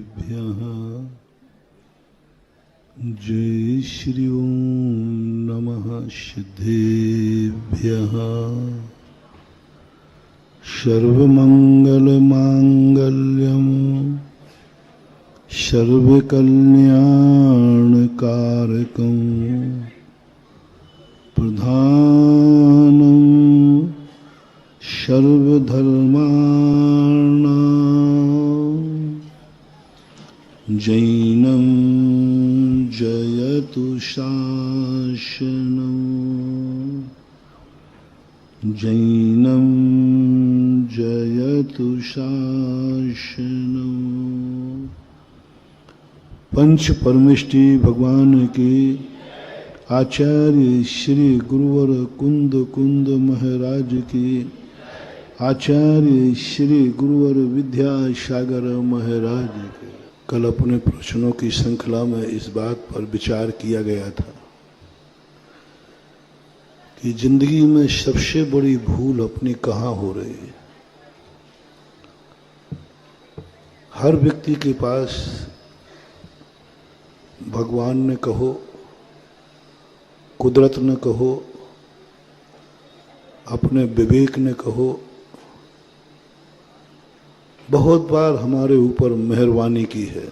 सिद्धेभ्यः जय श्री ओम नमः सिद्धेभ्यः सर्वमंगलमांगल्यं सर्वकल्याणकारकं प्रधानं सर्वधर्माणां जैनं जयतु शासनं जैनं जयतु शासनं। पंच परमेष्टि भगवान के आचार्य श्री गुरुवर कुंद कुंद महाराज की, आचार्य श्री गुरुवर विद्यासागर महाराज के। कल अपने प्रश्नों की श्रृंखला में इस बात पर विचार किया गया था कि जिंदगी में सबसे बड़ी भूल अपनी कहाँ हो रही है। हर व्यक्ति के पास भगवान ने कहो, कुदरत ने कहो, अपने विवेक ने कहो, बहुत बार हमारे ऊपर मेहरबानी की है,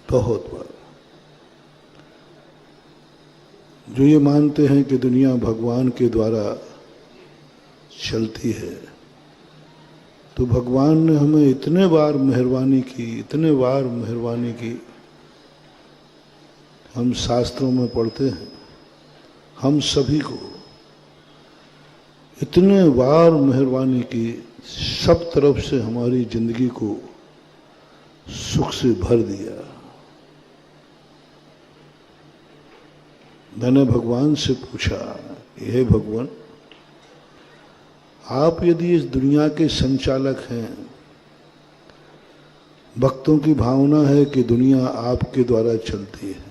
बहुत बार। जो ये मानते हैं कि दुनिया भगवान के द्वारा चलती है, तो भगवान ने हमें इतने बार मेहरबानी की, इतने बार मेहरबानी की। हम शास्त्रों में पढ़ते हैं, हम सभी को इतने बार मेहरबानी की, सब तरफ से हमारी जिंदगी को सुख से भर दिया। मैंने भगवान से पूछा, हे भगवान, आप यदि इस दुनिया के संचालक हैं, भक्तों की भावना है कि दुनिया आपके द्वारा चलती है।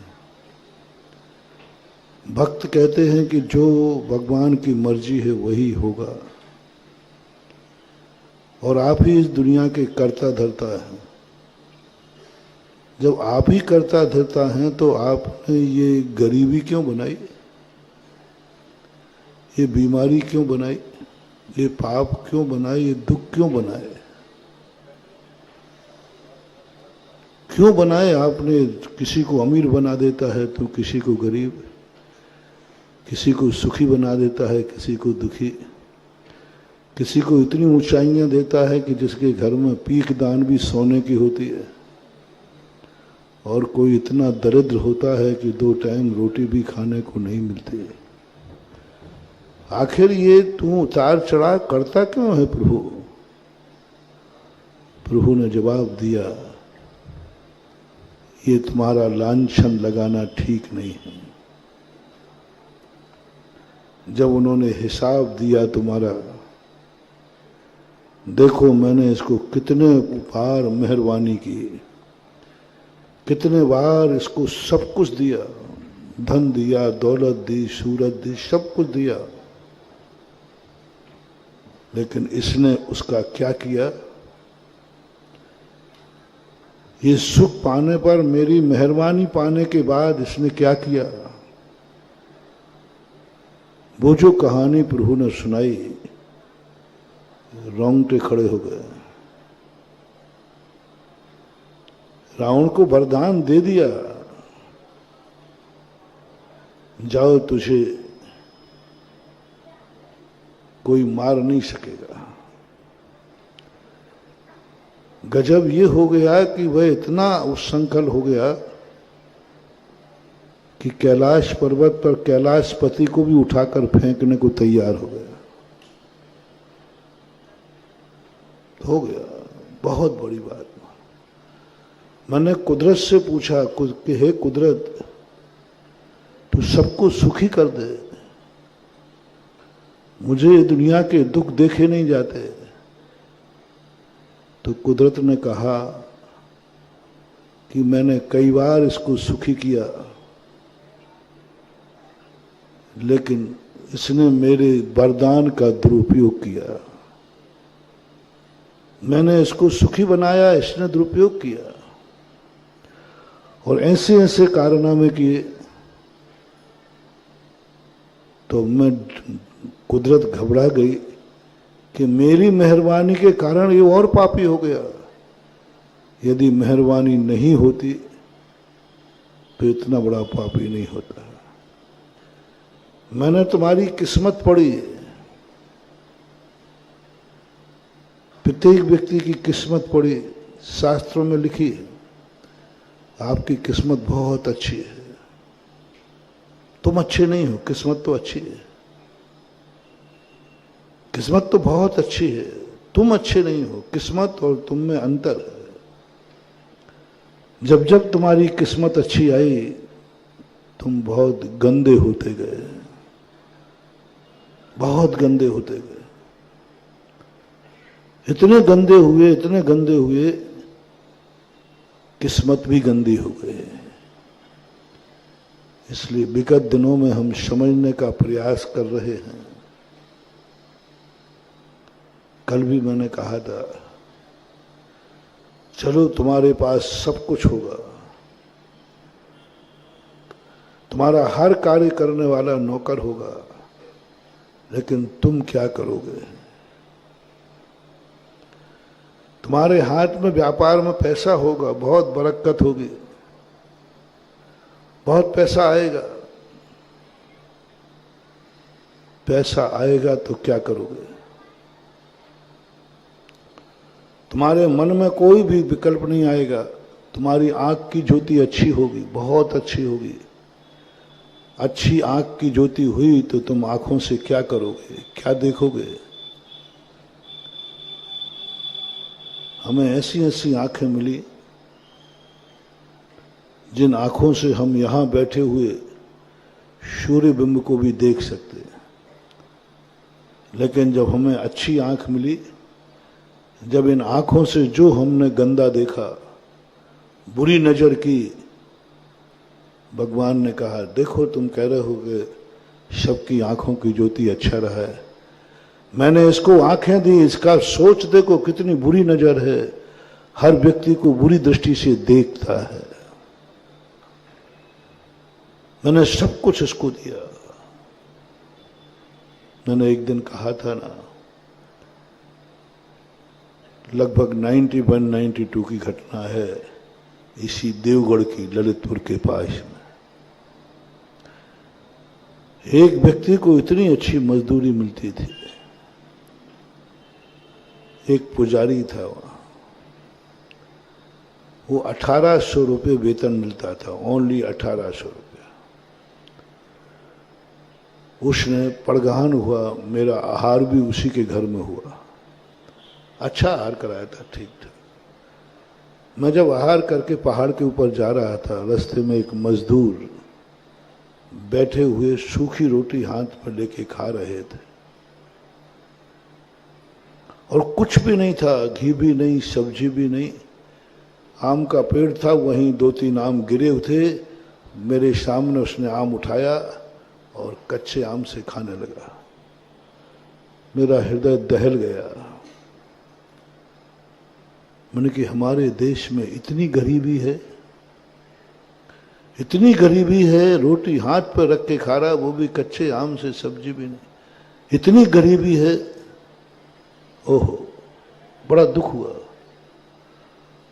भक्त कहते हैं कि जो भगवान की मर्जी है वही होगा, और आप ही इस दुनिया के कर्ता धर्ता हैं। जब आप ही कर्ता धर्ता हैं तो आपने ये गरीबी क्यों बनाई, ये बीमारी क्यों बनाई, ये पाप क्यों बनाए, ये दुख क्यों बनाए, क्यों बनाए आपने? किसी को अमीर बना देता है तो किसी को गरीब, किसी को सुखी बना देता है, किसी को दुखी, किसी को इतनी ऊंचाइयां देता है कि जिसके घर में पीक दान भी सोने की होती है, और कोई इतना दरिद्र होता है कि 2 टाइम रोटी भी खाने को नहीं मिलती है। आखिर ये तू उतार चढ़ाव करता क्यों है प्रभु? प्रभु ने जवाब दिया, ये तुम्हारा लांछन लगाना ठीक नहीं है। जब उन्होंने हिसाब दिया तुम्हारा, देखो मैंने इसको कितने बार मेहरबानी की, कितने बार इसको सब कुछ दिया, धन दिया, दौलत दी, शोहरत दी, सब कुछ दिया, लेकिन इसने उसका क्या किया? ये सुख पाने पर, मेरी मेहरबानी पाने के बाद इसने क्या किया? वो जो कहानी प्रभु ने सुनाई, रोंगटे खड़े हो गए। रावण को वरदान दे दिया, जाओ तुझे कोई मार नहीं सकेगा। गजब ये हो गया कि वह इतना उच्छृंखल हो गया कि कैलाश पर्वत पर कैलाशपति को भी उठाकर फेंकने को तैयार हो गया। हो गया, बहुत बड़ी बात। मैंने कुदरत से पूछा कि हे कुदरत, तू सबको सुखी कर दे, मुझे दुनिया के दुख देखे नहीं जाते। तो कुदरत ने कहा कि मैंने कई बार इसको सुखी किया, लेकिन इसने मेरे वरदान का दुरुपयोग किया। मैंने इसको सुखी बनाया, इसने दुरुपयोग किया और ऐसे ऐसे कारनामे किए, तो मैं कुदरत घबरा गई कि मेरी मेहरबानी के कारण ये और पापी हो गया। यदि मेहरबानी नहीं होती तो इतना बड़ा पापी नहीं होता। मैंने तुम्हारी किस्मत पढ़ी, प्रत्येक व्यक्ति की किस्मत पढ़ी, शास्त्रों में लिखी है, आपकी किस्मत बहुत अच्छी है। तुम अच्छे नहीं हो, किस्मत तो अच्छी है, किस्मत तो बहुत अच्छी है, तुम अच्छे नहीं हो, किस्मत और तुम में अंतर है। जब जब तुम्हारी किस्मत अच्छी आई तुम बहुत गंदे होते गए, बहुत गंदे होते गए, इतने गंदे हुए, इतने गंदे हुए, किस्मत भी गंदी हो गई। इसलिए विगत दिनों में हम समझने का प्रयास कर रहे हैं। कल भी मैंने कहा था, चलो तुम्हारे पास सब कुछ होगा, तुम्हारा हर कार्य करने वाला नौकर होगा, लेकिन तुम क्या करोगे? तुम्हारे हाथ में व्यापार में पैसा होगा, बहुत बरकत होगी, बहुत पैसा आएगा, पैसा आएगा तो क्या करोगे? तुम्हारे मन में कोई भी विकल्प नहीं आएगा। तुम्हारी आंख की ज्योति अच्छी होगी, बहुत अच्छी होगी, अच्छी आंख की ज्योति हुई तो तुम आंखों से क्या करोगे, क्या देखोगे? हमें ऐसी ऐसी आंखें मिली जिन आंखों से हम यहां बैठे हुए सूर्य बिंब को भी देख सकते। लेकिन जब हमें अच्छी आंख मिली, जब इन आंखों से जो हमने गंदा देखा, बुरी नजर की, भगवान ने कहा देखो तुम कह रहे हो कि सबकी आंखों की ज्योति अच्छा रहा है, मैंने इसको आंखें दी, इसका सोच देखो कितनी बुरी नजर है, हर व्यक्ति को बुरी दृष्टि से देखता है। मैंने सब कुछ इसको दिया। मैंने एक दिन कहा था ना, लगभग 91-92 की घटना है, इसी देवगढ़ की ललितपुर के पास में एक व्यक्ति को इतनी अच्छी मजदूरी मिलती थी। एक पुजारी था वहां, वो 1800 रुपये वेतन मिलता था, ओनली 1800 रुपये। उसने पड़गान हुआ, मेरा आहार भी उसी के घर में हुआ, अच्छा आहार कराया था, ठीक था। मैं जब आहार करके पहाड़ के ऊपर जा रहा था, रास्ते में एक मजदूर बैठे हुए सूखी रोटी हाथ में लेके खा रहे थे और कुछ भी नहीं था, घी भी नहीं, सब्जी भी नहीं। आम का पेड़ था, वहीं 2-3 आम गिरे थे, मेरे सामने उसने आम उठाया और कच्चे आम से खाने लगा। मेरा हृदय दहल गया। मैंने कि हमारे देश में इतनी गरीबी है, इतनी गरीबी है, रोटी हाथ पर रख के खा रहा, वो भी कच्चे आम से, सब्जी भी नहीं, इतनी गरीबी है। ओहो, बड़ा दुख हुआ।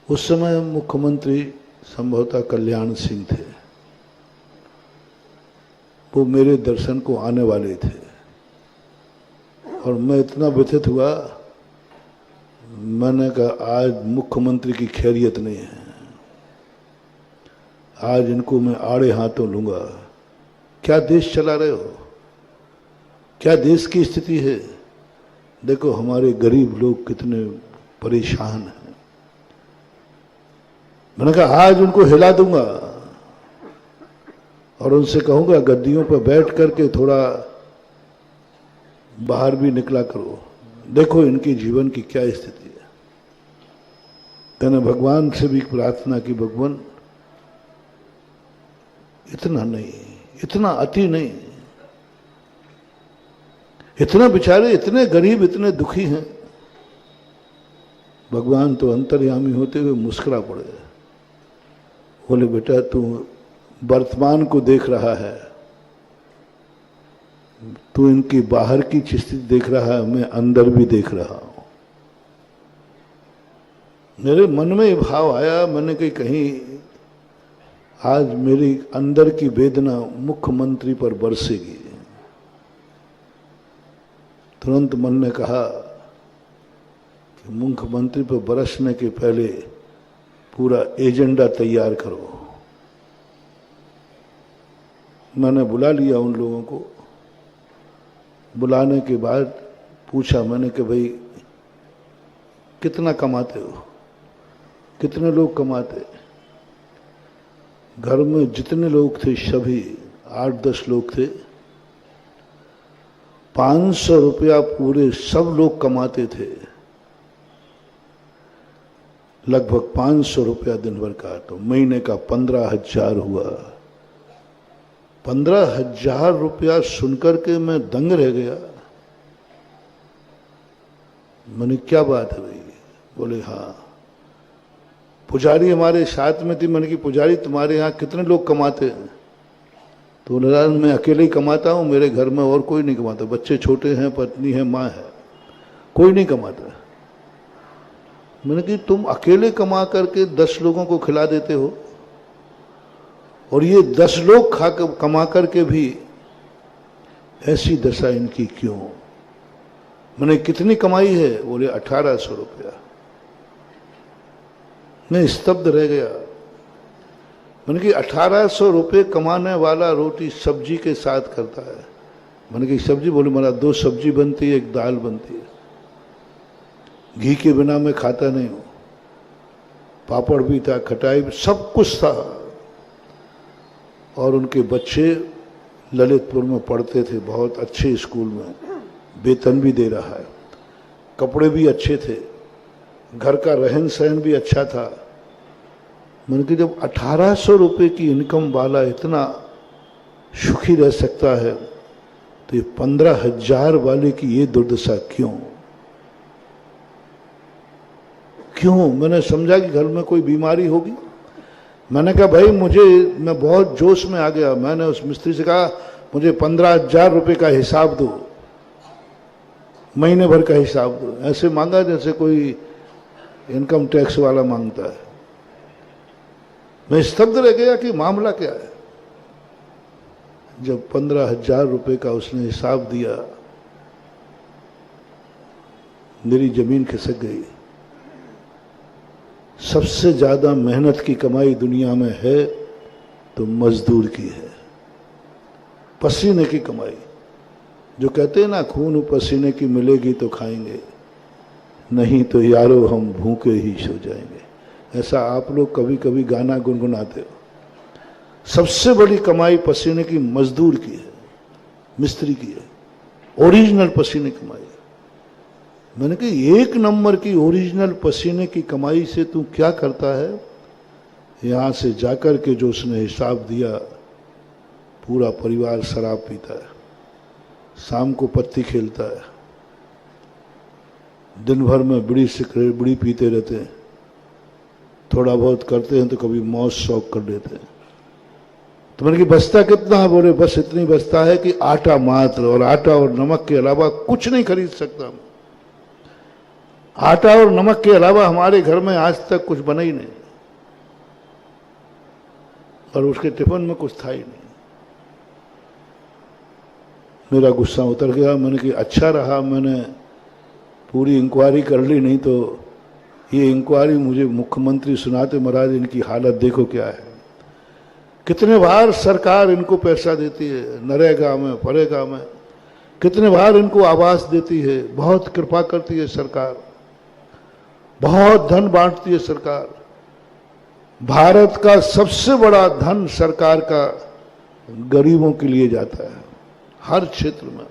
उस समय मुख्यमंत्री संभवतः कल्याण सिंह थे, वो मेरे दर्शन को आने वाले थे और मैं इतना व्यथित हुआ, मैंने कहा आज मुख्यमंत्री की खैरियत नहीं है, आज इनको मैं आड़े हाथों लूंगा। क्या देश चला रहे हो, क्या देश की स्थिति है? देखो हमारे गरीब लोग कितने परेशान हैं। मैंने कहा आज उनको हिला दूंगा और उनसे कहूंगा गद्दियों पर बैठ करके थोड़ा बाहर भी निकला करो, देखो इनके जीवन की क्या स्थिति है। मैंने भगवान से भी प्रार्थना की, भगवान इतना नहीं, इतना अति नहीं, इतना बेचारे इतने गरीब, इतने दुखी हैं, भगवान तो अंतर्यामी होते हुए मुस्कुरा पड़े, बोले बेटा तू वर्तमान को देख रहा है, तू इनकी बाहर की स्थिति देख रहा है, मैं अंदर भी देख रहा हूं। मेरे मन में ये भाव आया, मैंने कहीं आज मेरी अंदर की वेदना मुख्यमंत्री पर बरसेगी। तुरंत मन ने कहा कि मुख्यमंत्री पर बरसने के पहले पूरा एजेंडा तैयार करो। मैंने बुला लिया उन लोगों को। बुलाने के बाद पूछा मैंने कि भाई कितना कमाते हो, कितने लोग कमाते? घर में जितने लोग थे सभी 8-10 लोग थे, 500 रुपया पूरे सब लोग कमाते थे, लगभग 500 रुपया दिन भर का, तो महीने का 15,000 हुआ। 15,000 रुपया सुनकर के मैं दंग रह गया। मैंने क्या बात है भाई? बोले हाँ। पुजारी हमारे साथ में थी। मैंने कि पुजारी तुम्हारे यहाँ कितने लोग कमाते हैं? तो बोला मैं अकेले ही कमाता हूँ, मेरे घर में और कोई नहीं कमाता, बच्चे छोटे हैं, पत्नी है, माँ है, कोई नहीं कमाता। मैंने कि तुम अकेले कमा करके 10 लोगों को खिला देते हो, और ये 10 लोग खा कमा करके भी ऐसी दशा इनकी क्यों? मैंने कितनी कमाई है? बोले 1800 रुपया। मैं स्तब्ध रह गया। मैंने कि 1800 रुपये कमाने वाला रोटी सब्जी के साथ करता है। मैंने कि सब्जी? बोले मेरा 2 सब्जी बनती है, 1 दाल बनती है, घी के बिना मैं खाता नहीं हूं। पापड़ भी था, खटाई भी, सब कुछ था। और उनके बच्चे ललितपुर में पढ़ते थे, बहुत अच्छे स्कूल में, वेतन भी दे रहा है, कपड़े भी अच्छे थे, घर का रहन सहन भी अच्छा था। मैंने कहा जब 1800 रुपये की इनकम वाला इतना सुखी रह सकता है, तो ये 15,000 वाले की ये दुर्दशा क्यों? क्यों? मैंने समझा कि घर में कोई बीमारी होगी। मैंने कहा भाई मैं बहुत जोश में आ गया। मैंने उस मिस्त्री से कहा मुझे 15,000 रुपये का हिसाब दो, महीने भर का हिसाब दो। ऐसे मांगा जैसे कोई इनकम टैक्स वाला मांगता है। मैं स्तब्ध रह गया कि मामला क्या है। जब 15,000 रुपये का उसने हिसाब दिया, मेरी जमीन खिसक गई। सबसे ज्यादा मेहनत की कमाई दुनिया में है तो मजदूर की है, पसीने की कमाई। जो कहते हैं ना खून पसीने की मिलेगी तो खाएंगे, नहीं तो यारो हम भूखे ही सो जाएंगे। ऐसा आप लोग कभी कभी गाना गुनगुनाते हो। सबसे बड़ी कमाई पसीने की मजदूर की है, मिस्त्री की है, ओरिजिनल पसीने की कमाई। मैंने कहा 1 नंबर की ओरिजिनल पसीने की कमाई से तू क्या करता है? यहां से जाकर के जो उसने हिसाब दिया, पूरा परिवार शराब पीता है, शाम को पत्ती खेलता है, दिन भर में बीड़ी सिगरेट बीड़ी पीते रहते हैं, थोड़ा बहुत करते हैं तो कभी मौज शौक कर लेते हैं। तो मैंने कि बचता कितना है? बोले बस इतनी बचता है कि आटा मात्र, और आटा और नमक के अलावा कुछ नहीं खरीद सकता। आटा और नमक के अलावा हमारे घर में आज तक कुछ बना ही नहीं, और उसके टिफिन में कुछ था ही नहीं। मेरा गुस्सा उतर गया। मैंने कि अच्छा रहा मैंने पूरी इंक्वायरी कर ली, नहीं तो ये इंक्वायरी मुझे मुख्यमंत्री सुनाते महाराज इनकी हालत देखो क्या है। कितने बार सरकार इनको पैसा देती है, नरेगा में, परेगा में, कितने बार इनको आवास देती है, बहुत कृपा करती है सरकार, बहुत धन बांटती है सरकार। भारत का सबसे बड़ा धन सरकार का गरीबों के लिए जाता है। हर क्षेत्र में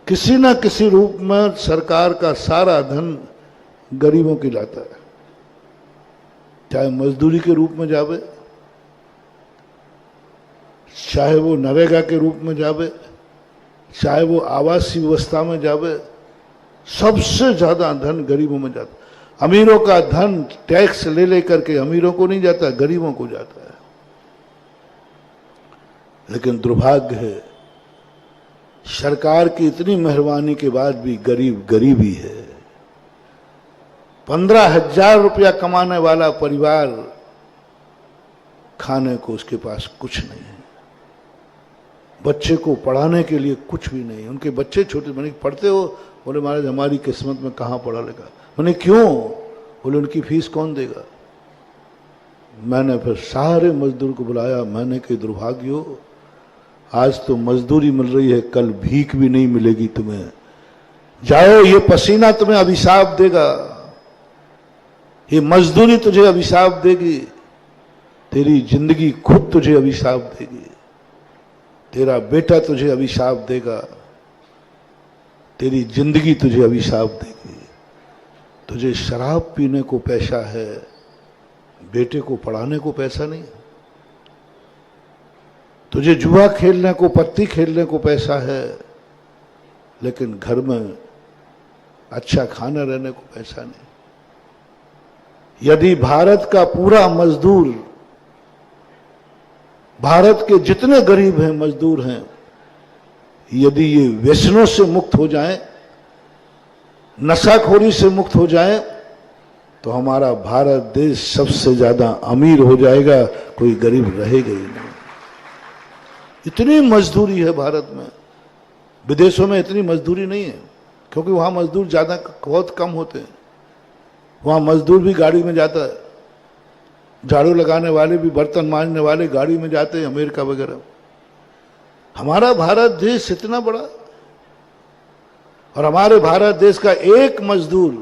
किसी न किसी रूप में सरकार का सारा धन गरीबों के लाता है, चाहे मजदूरी के रूप में जावे, चाहे वो नरेगा के रूप में जावे, चाहे वो आवासीय व्यवस्था में जावे, सबसे ज्यादा धन गरीबों में जाता। अमीरों का धन टैक्स ले लेकर के अमीरों को नहीं जाता, गरीबों को जाता है। लेकिन दुर्भाग्य है, सरकार की इतनी मेहरबानी के बाद भी गरीब गरीब ही है। 15,000 रुपया कमाने वाला परिवार, खाने को उसके पास कुछ नहीं है, बच्चे को पढ़ाने के लिए कुछ भी नहीं। उनके बच्चे छोटे, मैंने पढ़ते हो? बोले महाराज हमारी किस्मत में कहाँ पढ़ा लिखा। मैंने क्यों? बोले उनकी फीस कौन देगा। मैंने फिर सारे मजदूर को बुलाया, मैंने कहा दुर्भाग्य हो, आज तो मजदूरी मिल रही है, कल भीख भी नहीं मिलेगी तुम्हें। जाओ, ये पसीना तुम्हें अभिशाप देगा, ये मजदूरी तुझे अभिशाप देगी, तेरी जिंदगी खुद तुझे अभिशाप देगी, तेरा बेटा तुझे अभिशाप देगा, तेरी जिंदगी तुझे अभिशाप देगी। तुझे शराब पीने को पैसा है, बेटे को पढ़ाने को पैसा नहीं है। तुझे जुआ खेलने को, पत्ती खेलने को पैसा है, लेकिन घर में अच्छा खाना रहने को पैसा नहीं। यदि भारत का पूरा मजदूर, भारत के जितने गरीब हैं, मजदूर हैं, यदि ये व्यसनों से मुक्त हो जाएं, नशाखोरी से मुक्त हो जाएं, तो हमारा भारत देश सबसे ज्यादा अमीर हो जाएगा, कोई गरीब रहेगा ही नहीं। इतनी मजदूरी है भारत में, विदेशों में इतनी मजदूरी नहीं है, क्योंकि वहां मजदूर ज्यादा बहुत कम होते हैं। वहां मजदूर भी गाड़ी में जाता है, झाड़ू लगाने वाले भी, बर्तन मांजने वाले गाड़ी में जाते हैं, अमेरिका वगैरह। हमारा भारत देश इतना बड़ा, और हमारे भारत देश का एक मजदूर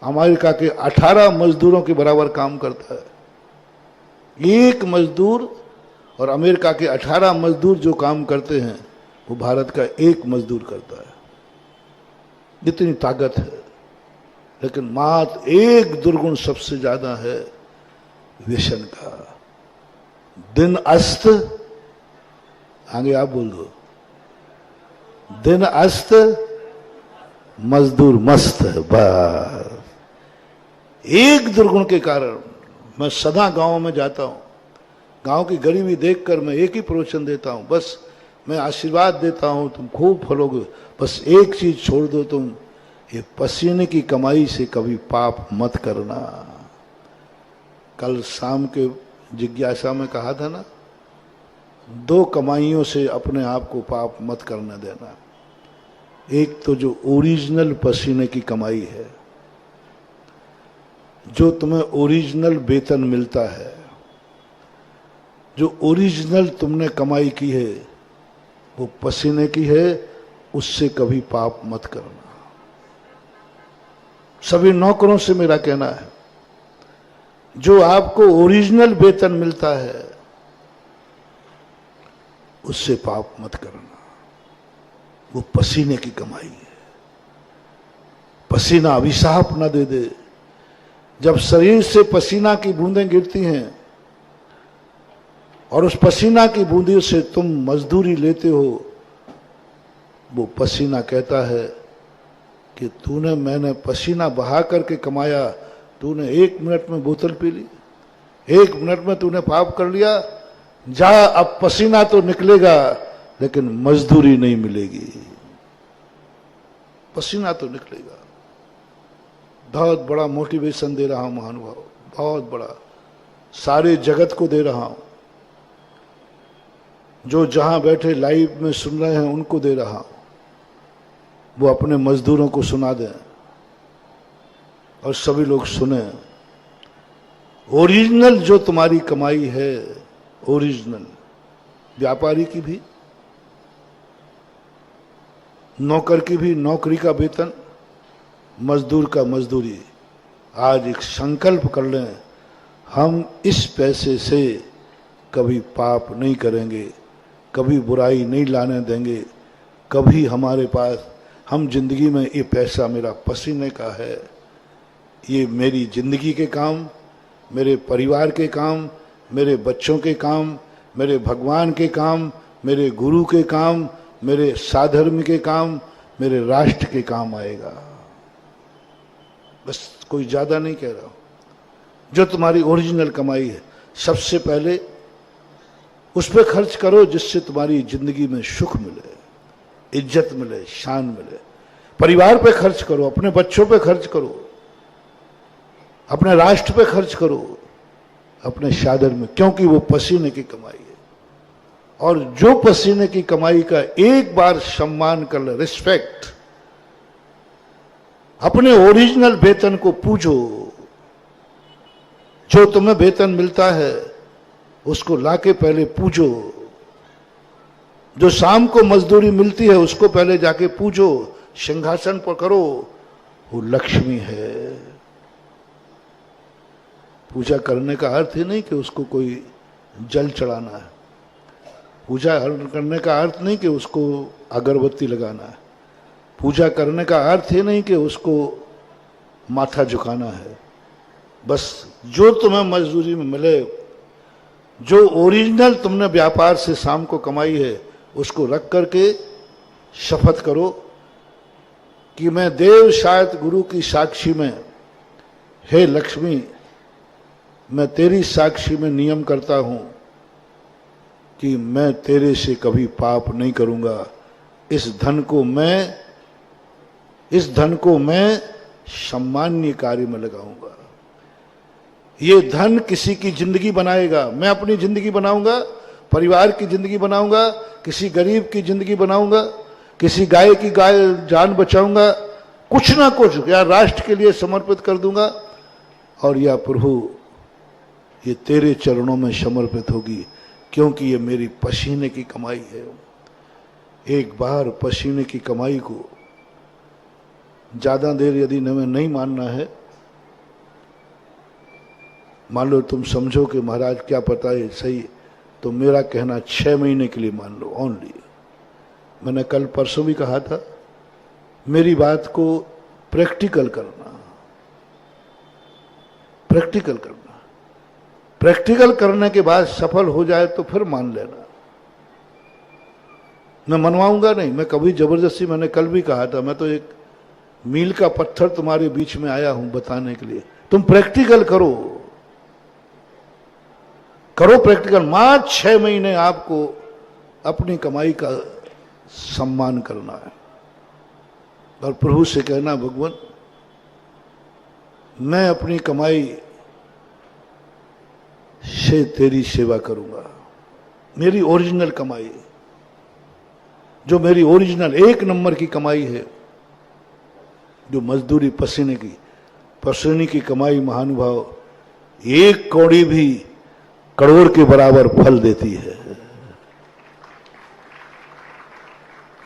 अमेरिका के 18 मजदूरों के बराबर काम करता है। एक मजदूर और अमेरिका के 18 मजदूर जो काम करते हैं, वो भारत का एक मजदूर करता है। इतनी ताकत है, लेकिन मात्र एक दुर्गुण सबसे ज्यादा है, व्यसन का। दिन अस्त, आगे आप बोल दो, दिन अस्त मजदूर मस्त है। बस एक दुर्गुण के कारण मैं सदा गांव में जाता हूं, गांव की गरीबी देखकर मैं एक ही प्रवचन देता हूं, बस मैं आशीर्वाद देता हूं, तुम खूब फलोगे, बस एक चीज छोड़ दो, तुम ये पसीने की कमाई से कभी पाप मत करना। कल शाम के जिज्ञासा में कहा था ना, 2 कमाइयों से अपने आप को पाप मत करने देना। एक तो जो ओरिजिनल पसीने की कमाई है, जो तुम्हें ओरिजिनल वेतन मिलता है, जो ओरिजिनल तुमने कमाई की है, वो पसीने की है, उससे कभी पाप मत करना। सभी नौकरों से मेरा कहना है, जो आपको ओरिजिनल वेतन मिलता है, उससे पाप मत करना। वो पसीने की कमाई है। पसीना अभिशाप न दे दे। जब शरीर से पसीना की बूंदें गिरती हैं और उस पसीना की बूंदों से तुम मजदूरी लेते हो, वो पसीना कहता है कि तूने, मैंने पसीना बहा करके कमाया, तूने 1 मिनट में बोतल पी ली, 1 मिनट में तूने पाप कर लिया, जा अब पसीना तो निकलेगा लेकिन मजदूरी नहीं मिलेगी। पसीना तो निकलेगा। बहुत बड़ा मोटिवेशन दे रहा हूं महानुभाव, बहुत बड़ा, सारे जगत को दे रहा हूं, जो जहां बैठे लाइव में सुन रहे हैं उनको दे रहा हूं, वो अपने मजदूरों को सुना दें और सभी लोग सुने। ओरिजिनल जो तुम्हारी कमाई है, ओरिजिनल, व्यापारी की भी, नौकर की भी नौकरी का वेतन, मजदूर का मजदूरी। आज एक संकल्प कर लें, हम इस पैसे से कभी पाप नहीं करेंगे, कभी बुराई नहीं लाने देंगे, कभी हमारे पास, हम जिंदगी में ये पैसा मेरा पसीने का है, ये मेरी जिंदगी के काम, मेरे परिवार के काम, मेरे बच्चों के काम, मेरे भगवान के काम, मेरे गुरु के काम, मेरे साधर्म के काम, मेरे राष्ट्र के काम आएगा। बस कोई ज्यादा नहीं कह रहा हूं, जो तुम्हारी ओरिजिनल कमाई है सबसे पहले उस पर खर्च करो, जिससे तुम्हारी जिंदगी में सुख मिले, इज्जत मिले, शान मिले। परिवार पे खर्च करो, अपने बच्चों पे खर्च करो, अपने राष्ट्र पे खर्च करो, अपने शादर में, क्योंकि वो पसीने की कमाई है। और जो पसीने की कमाई का एक बार सम्मान कर ले, रिस्पेक्ट, अपने ओरिजिनल वेतन को पूजो। जो तुम्हें वेतन मिलता है उसको लाके पहले पूजो। जो शाम को मजदूरी मिलती है उसको पहले जाके पूजो, सिंहासन पर करो, वो लक्ष्मी है। पूजा करने का अर्थ ही नहीं कि उसको कोई जल चढ़ाना है। पूजा करने का अर्थ नहीं कि उसको अगरबत्ती लगाना है। पूजा करने का अर्थ ही नहीं कि उसको माथा झुकाना है। बस जो तुम्हें मजदूरी में मिले, जो ओरिजिनल तुमने व्यापार से शाम को कमाई है, उसको रख करके शपथ करो कि मैं देव शायद गुरु की साक्षी में, हे लक्ष्मी, मैं तेरी साक्षी में नियम करता हूं कि मैं तेरे से कभी पाप नहीं करूंगा। इस धन को मैं सम्मान्य कार्य में लगाऊंगा। ये धन किसी की जिंदगी बनाएगा, मैं अपनी जिंदगी बनाऊंगा, परिवार की जिंदगी बनाऊंगा, किसी गरीब की जिंदगी बनाऊंगा, किसी गाय की जान बचाऊंगा, कुछ ना कुछ या राष्ट्र के लिए समर्पित कर दूंगा। और या प्रभु, ये तेरे चरणों में समर्पित होगी, क्योंकि ये मेरी पसीने की कमाई है। एक बार पसीने की कमाई को ज्यादा देर यदि हमें नहीं मानना है, मान लो तुम समझो कि महाराज क्या पता है सही, तो मेरा कहना 6 महीने के लिए मान लो ओनली। मैंने कल परसों भी कहा था, मेरी बात को प्रैक्टिकल करना, प्रैक्टिकल करना। प्रैक्टिकल करने के बाद सफल हो जाए तो फिर मान लेना। मैं मनवाऊंगा नहीं, मैं कभी जबरदस्ती, मैंने कल भी कहा था, मैं तो एक मील का पत्थर तुम्हारे बीच में आया हूं बताने के लिए। तुम प्रैक्टिकल करो, करो प्रैक्टिकल। मात्र 6 महीने आपको अपनी कमाई का सम्मान करना है और प्रभु से कहना, भगवान मैं अपनी कमाई से तेरी सेवा करूंगा। मेरी ओरिजिनल कमाई, जो मेरी ओरिजिनल 1 नंबर की कमाई है, जो मजदूरी पसीने की कमाई, महानुभाव 1 कौड़ी भी करोड़ के बराबर फल देती है।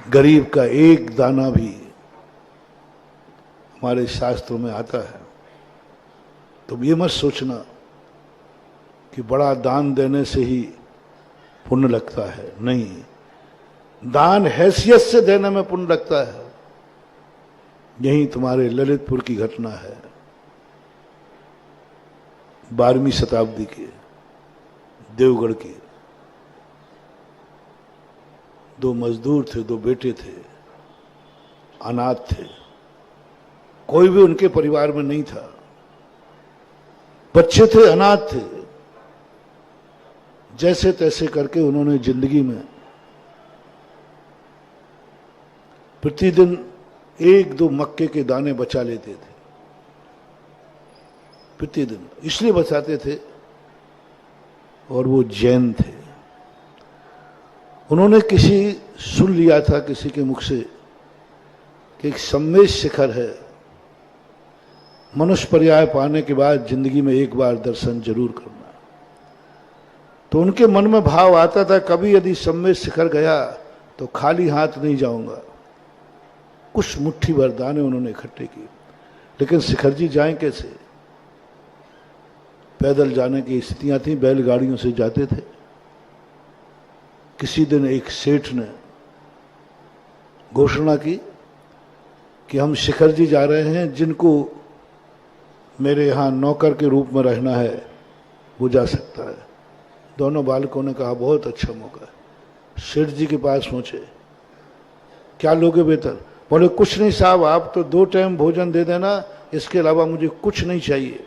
गरीब का 1 दाना भी हमारे शास्त्रों में आता है। तो ये मत सोचना कि बड़ा दान देने से ही पुण्य लगता है, नहीं, दान हैसियत से देने में पुण्य लगता है। यही तुम्हारे ललितपुर की घटना है, 12वीं शताब्दी के देवगढ़ के। 2 मजदूर थे, 2 बेटे थे, अनाथ थे, कोई भी उनके परिवार में नहीं था, बच्चे थे, अनाथ थे। जैसे तैसे करके उन्होंने जिंदगी में प्रतिदिन 1-2 मक्के के दाने बचा लेते थे प्रतिदिन। इसलिए बचाते थे, और वो जैन थे। उन्होंने सुन लिया था किसी के मुख से कि एक सम्मेश शिखर है, मनुष्य पर्याय पाने के बाद जिंदगी में एक बार दर्शन जरूर करना। तो उनके मन में भाव आता था, कभी यदि सम्मेश शिखर गया तो खाली हाथ नहीं जाऊंगा। कुछ मुट्ठी भर दाने उन्होंने इकट्ठे किए, लेकिन शिखर जी जाएं कैसे? पैदल जाने की स्थितियां थी, बैलगाड़ियों से जाते थे। किसी दिन एक सेठ ने घोषणा की कि हम शिखर जी जा रहे हैं, जिनको मेरे यहां नौकर के रूप में रहना है वो जा सकता है। दोनों बालकों ने कहा बहुत अच्छा मौका है। सेठ जी के पास पहुंचे, क्या लोगे वेतन? बोले कुछ नहीं साहब, आप तो 2 टाइम भोजन दे देना, इसके अलावा मुझे कुछ नहीं चाहिए,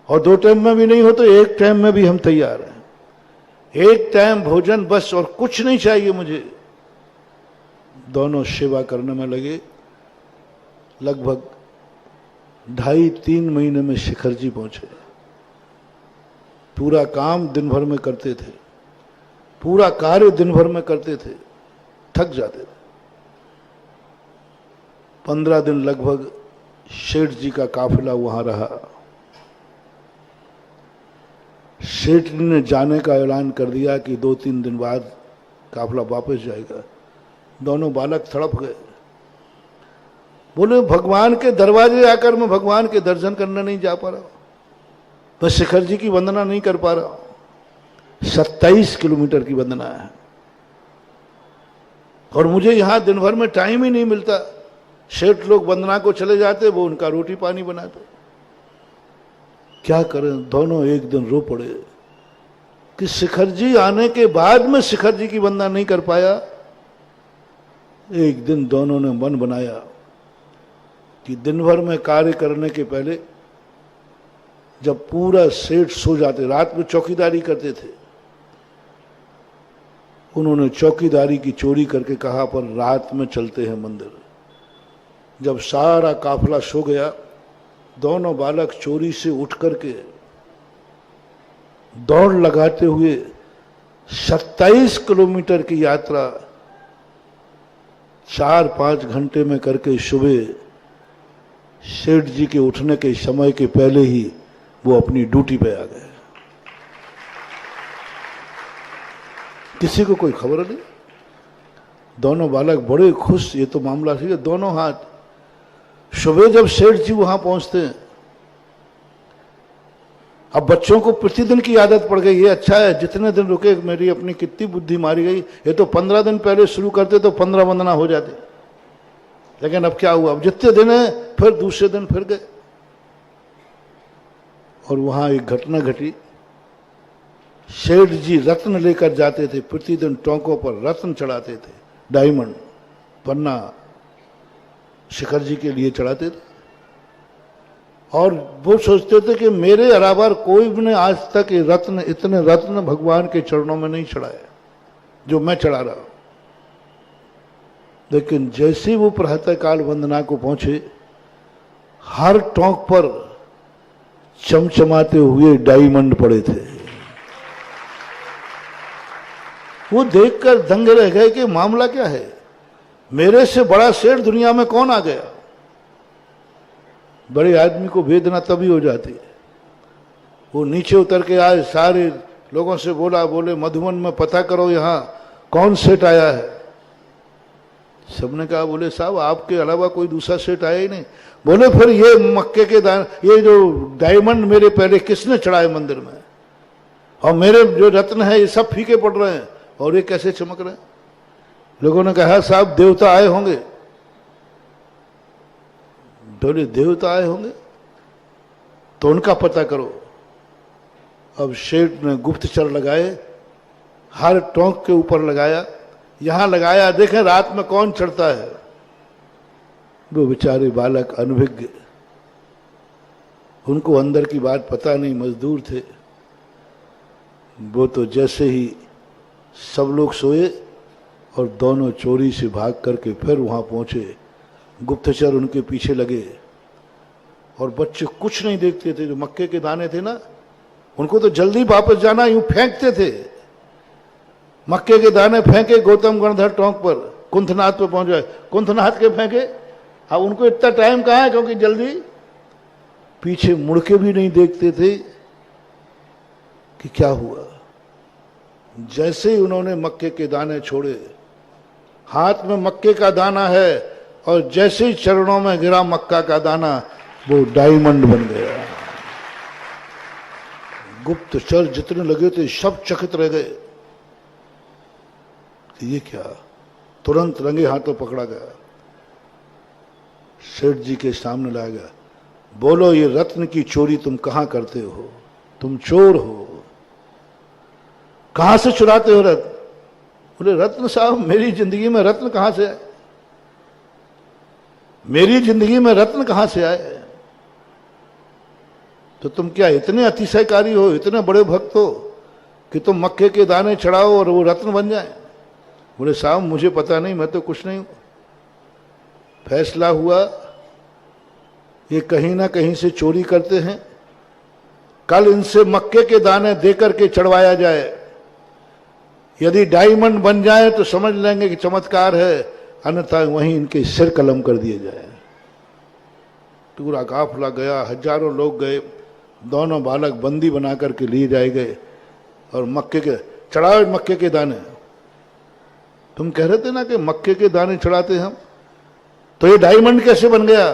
और 2 टाइम में भी नहीं हो तो 1 टाइम में भी हम तैयार हैं। 1 टाइम भोजन बस, और कुछ नहीं चाहिए मुझे। दोनों सेवा करने में लगे। लगभग 2.5-3 महीने में शिखर जी पहुंचे। पूरा काम दिन भर में करते थे, पूरा कार्य दिन भर में करते थे, थक जाते थे। 15 दिन लगभग सेठ जी का काफिला वहां रहा। सेठ जी ने जाने का ऐलान कर दिया कि 2-3 दिन बाद काफिला वापस जाएगा। दोनों बालक तड़प गए, बोले भगवान के दरवाजे आकर मैं भगवान के दर्शन करने नहीं जा पा रहा, मैं शिखर जी की वंदना नहीं कर पा रहा। 27 किलोमीटर की वंदना है और मुझे यहां दिन भर में टाइम ही नहीं मिलता। सेठ लोग वंदना को चले जाते, वो उनका रोटी पानी बनाते। क्या करें? दोनों एक दिन रो पड़े कि शिखर जी आने के बाद में शिखर जी की वंदना नहीं कर पाया। एक दिन दोनों ने मन बनाया कि दिन भर में कार्य करने के पहले, जब पूरा सेठ सो जाते, रात में चौकीदारी करते थे, उन्होंने चौकीदारी की चोरी करके कहा पर रात में चलते हैं मंदिर। जब सारा काफिला सो गया, दोनों बालक चोरी से उठ करके दौड़ लगाते हुए 27 किलोमीटर की यात्रा 4-5 घंटे में करके सुबह सेठ जी के उठने के समय के पहले ही वो अपनी ड्यूटी पे आ गए। किसी को कोई खबर नहीं। दोनों बालक बड़े खुश। ये तो मामला ठीक है, दोनों हाथ। सुबह जब सेठ जी वहां पहुंचते हैं, अब बच्चों को प्रतिदिन की आदत पड़ गई, ये अच्छा है जितने दिन रुके, मेरी अपनी कितनी बुद्धि मारी गई। ये तो 15 दिन पहले शुरू करते तो 15 वंदना हो जाती, लेकिन अब क्या हुआ, अब जितने दिन है फिर दूसरे दिन फिर गए। और वहां एक घटना घटी। सेठ जी रत्न लेकर जाते थे, प्रतिदिन टोंकों पर रत्न चढ़ाते थे, डायमंड पन्ना शिखर जी के लिए चढ़ाते थे। और वो सोचते थे कि मेरे अलावा कोई भी ने आज तक ये रत्न, इतने रत्न भगवान के चरणों में नहीं चढ़ाए जो मैं चढ़ा रहा हूं। लेकिन जैसे वो प्रातःकाल वंदना को पहुंचे, हर टोंक पर चमचमाते हुए डायमंड पड़े थे। वो देखकर दंग रह गए कि मामला क्या है, मेरे से बड़ा सेठ दुनिया में कौन आ गया। बड़े आदमी को वेदना तभी हो जाती है। वो नीचे उतर के आए, सारे लोगों से बोले मधुबन में पता करो यहां कौन सेठ आया है। सबने कहा, बोले साहब आपके अलावा कोई दूसरा सेठ आया ही नहीं। बोले फिर ये मक्के के दान, ये जो डायमंड मेरे पहले किसने चढ़ाए मंदिर में, और मेरे जो रत्न है ये सब फीके पड़ रहे हैं और ये कैसे चमक रहे हैं। लोगों ने कहा साहब देवता आए होंगे। बोले देवता आए होंगे तो उनका पता करो। अब सेठ ने गुप्तचर लगाए, हर टोंक के ऊपर लगाया, यहां लगाया, देखें रात में कौन चढ़ता है। वो बेचारे बालक अनभिज्ञ, उनको अंदर की बात पता नहीं, मजदूर थे। वो तो जैसे ही सब लोग सोए और दोनों चोरी से भाग करके फिर वहां पहुंचे। गुप्तचर उनके पीछे लगे और बच्चे कुछ नहीं देखते थे। जो मक्के के दाने थे ना, उनको तो जल्दी वापस जाना, यूं फेंकते थे। मक्के के दाने फेंके गौतम गणधर टोंक पर, कुंथनाथ पे पहुंच गए, कुंथनाथ के फेंके। अब उनको इतना टाइम कहां है, क्योंकि जल्दी पीछे मुड़ के भी नहीं देखते थे कि क्या हुआ। जैसे ही उन्होंने मक्के के दाने छोड़े, हाथ में मक्के का दाना है, और जैसे ही चरणों में गिरा मक्का का दाना, वो डायमंड बन गया। गुप्तचर जितने लगे थे सब चकित रह गए कि ये क्या। तुरंत रंगे हाथों पकड़ा गया, सेठ जी के सामने लाया गया। बोलो ये रत्न की चोरी तुम कहां करते हो, तुम चोर हो, कहां से चुराते हो रत्न। बोले रत्न साहब मेरी जिंदगी में रत्न कहां से है। मेरी जिंदगी में रत्न कहां से आए? तो तुम क्या इतने अतिशयकारी हो, इतने बड़े भक्त हो कि तुम मक्के के दाने चढ़ाओ और वो रत्न बन जाए? बोले साहब मुझे पता नहीं, मैं तो कुछ नहीं हूं। फैसला हुआ ये कहीं ना कहीं से चोरी करते हैं, कल इनसे मक्के के दाने देकर के चढ़वाया जाए। यदि डायमंड बन जाए तो समझ लेंगे कि चमत्कार है, अन्यथा वहीं इनके सिर कलम कर दिए जाए। पूरा काफिला गया, हजारों लोग गए, दोनों बालक बंदी बना करके लिए जाए गए और मक्के के चढ़ाए मक्के के दाने। तुम कह रहे थे ना कि मक्के के दाने चढ़ाते हम, तो ये डायमंड कैसे बन गया?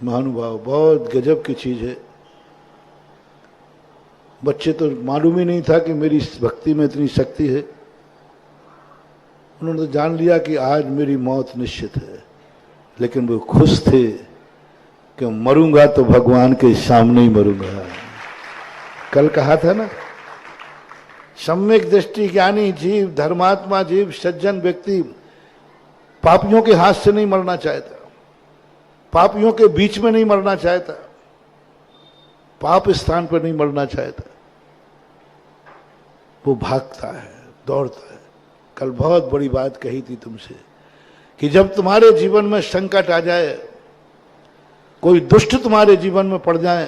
महानुभाव, बहुत गजब की चीज है। बच्चे तो मालूम ही नहीं था कि मेरी भक्ति में इतनी शक्ति है। उन्होंने तो जान लिया कि आज मेरी मौत निश्चित है, लेकिन वो खुश थे कि मरूंगा तो भगवान के सामने ही मरूंगा। कल कहा था ना, सम्यक दृष्टि ज्ञानी जीव, धर्मात्मा जीव, सज्जन व्यक्ति पापियों के हाथ से नहीं मरना चाहता, पापियों के बीच में नहीं मरना चाहता, पाप स्थान पर नहीं मरना चाहता, वो भागता है, दौड़ता है। कल बहुत बड़ी बात कही थी तुमसे कि जब तुम्हारे जीवन में संकट आ जाए, कोई दुष्ट तुम्हारे जीवन में पड़ जाए,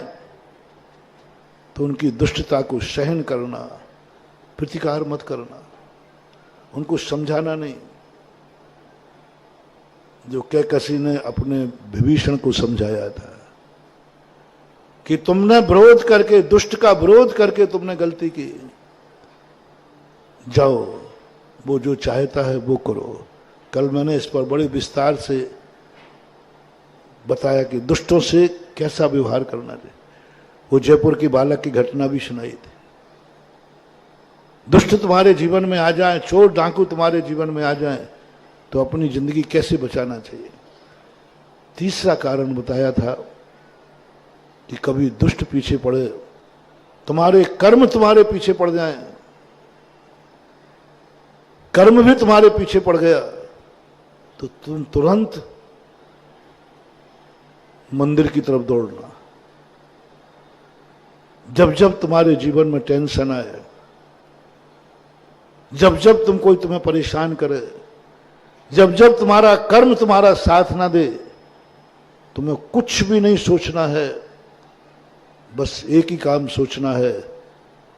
तो उनकी दुष्टता को सहन करना, प्रतिकार मत करना, उनको समझाना नहीं। जो कैकसी ने अपने विभीषण को समझाया था कि तुमने विरोध करके, दुष्ट का विरोध करके तुमने गलती की, जाओ वो जो चाहता है वो करो। कल मैंने इस पर बड़े विस्तार से बताया कि दुष्टों से कैसा व्यवहार करना है। वो जयपुर की बालक की घटना भी सुनाई थी। दुष्ट तुम्हारे जीवन में आ जाए, चोर डाकू तुम्हारे जीवन में आ जाए, तो अपनी जिंदगी कैसे बचाना चाहिए। तीसरा कारण बताया था कि कभी दुष्ट पीछे पड़े, तुम्हारे कर्म तुम्हारे पीछे पड़ जाए, कर्म भी तुम्हारे पीछे पड़ गया, तो तुम तुरंत मंदिर की तरफ दौड़ना। जब जब तुम्हारे जीवन में टेंशन आए, जब जब कोई तुम्हें परेशान करे, जब जब तुम्हारा कर्म तुम्हारा साथ ना दे, तुम्हें कुछ भी नहीं सोचना है, बस एक ही काम सोचना है,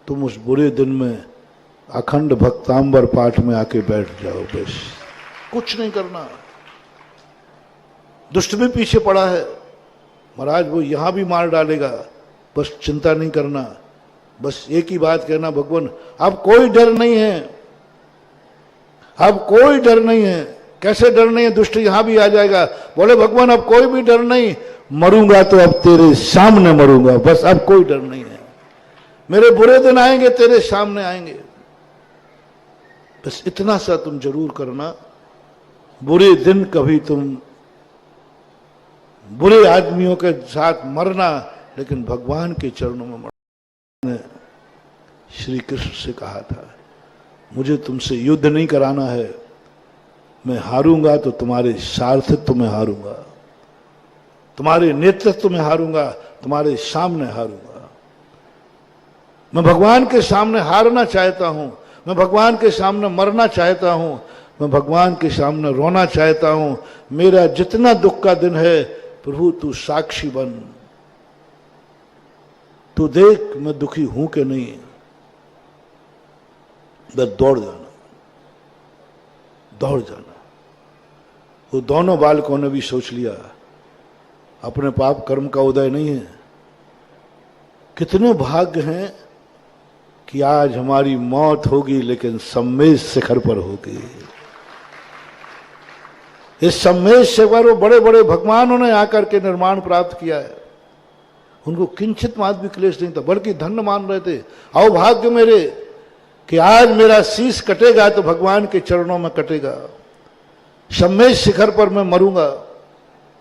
तुम उस बुरे दिन में अखंड भक्तांबर पाठ में आके बैठ जाओ, बस कुछ नहीं करना। दुष्ट भी पीछे पड़ा है, महाराज वो यहां भी मार डालेगा, बस चिंता नहीं करना, बस एक ही बात कहना, भगवान अब कोई डर नहीं है, अब कोई डर नहीं है। कैसे डर नहीं है? दुष्ट यहां भी आ जाएगा, बोले भगवान अब कोई भी डर नहीं, मरूंगा तो अब तेरे सामने मरूंगा, बस अब कोई डर नहीं है। मेरे बुरे दिन आएंगे, तेरे सामने आएंगे, बस इतना सा तुम जरूर करना। बुरे दिन कभी तुम बुरे आदमियों के साथ मरना, लेकिन भगवान के चरणों में मरना। श्री कृष्ण से कहा था, मुझे तुमसे युद्ध नहीं कराना है, मैं हारूंगा तो तुम्हारे सारथित्व में हारूंगा, तुम्हारे नेतृत्व में हारूंगा, तुम्हारे सामने हारूंगा। मैं भगवान के सामने हारना चाहता हूं, मैं भगवान के सामने मरना चाहता हूं, मैं भगवान के सामने रोना चाहता हूं। मेरा जितना दुख का दिन है, प्रभु तू साक्षी बन, तू देख मैं दुखी हूं कि नहीं। बस दौड़ जाना, दौड़ जाना। वो दोनों बालकों ने भी सोच लिया अपने पाप कर्म का उदय नहीं है। कितने भाग्य हैं कि आज हमारी मौत होगी, लेकिन सम्मेश शिखर पर होगी। इस सम्मेश शिखर वो बड़े बड़े भगवानों ने आकर के निर्माण प्राप्त किया है। उनको किंचित मात्र भी क्लेश नहीं था, बल्कि धन्य मान रहे थे। आओ भाग्य मेरे कि आज मेरा शीश कटेगा तो भगवान के चरणों में कटेगा, सम्मेश शिखर पर मैं मरूंगा।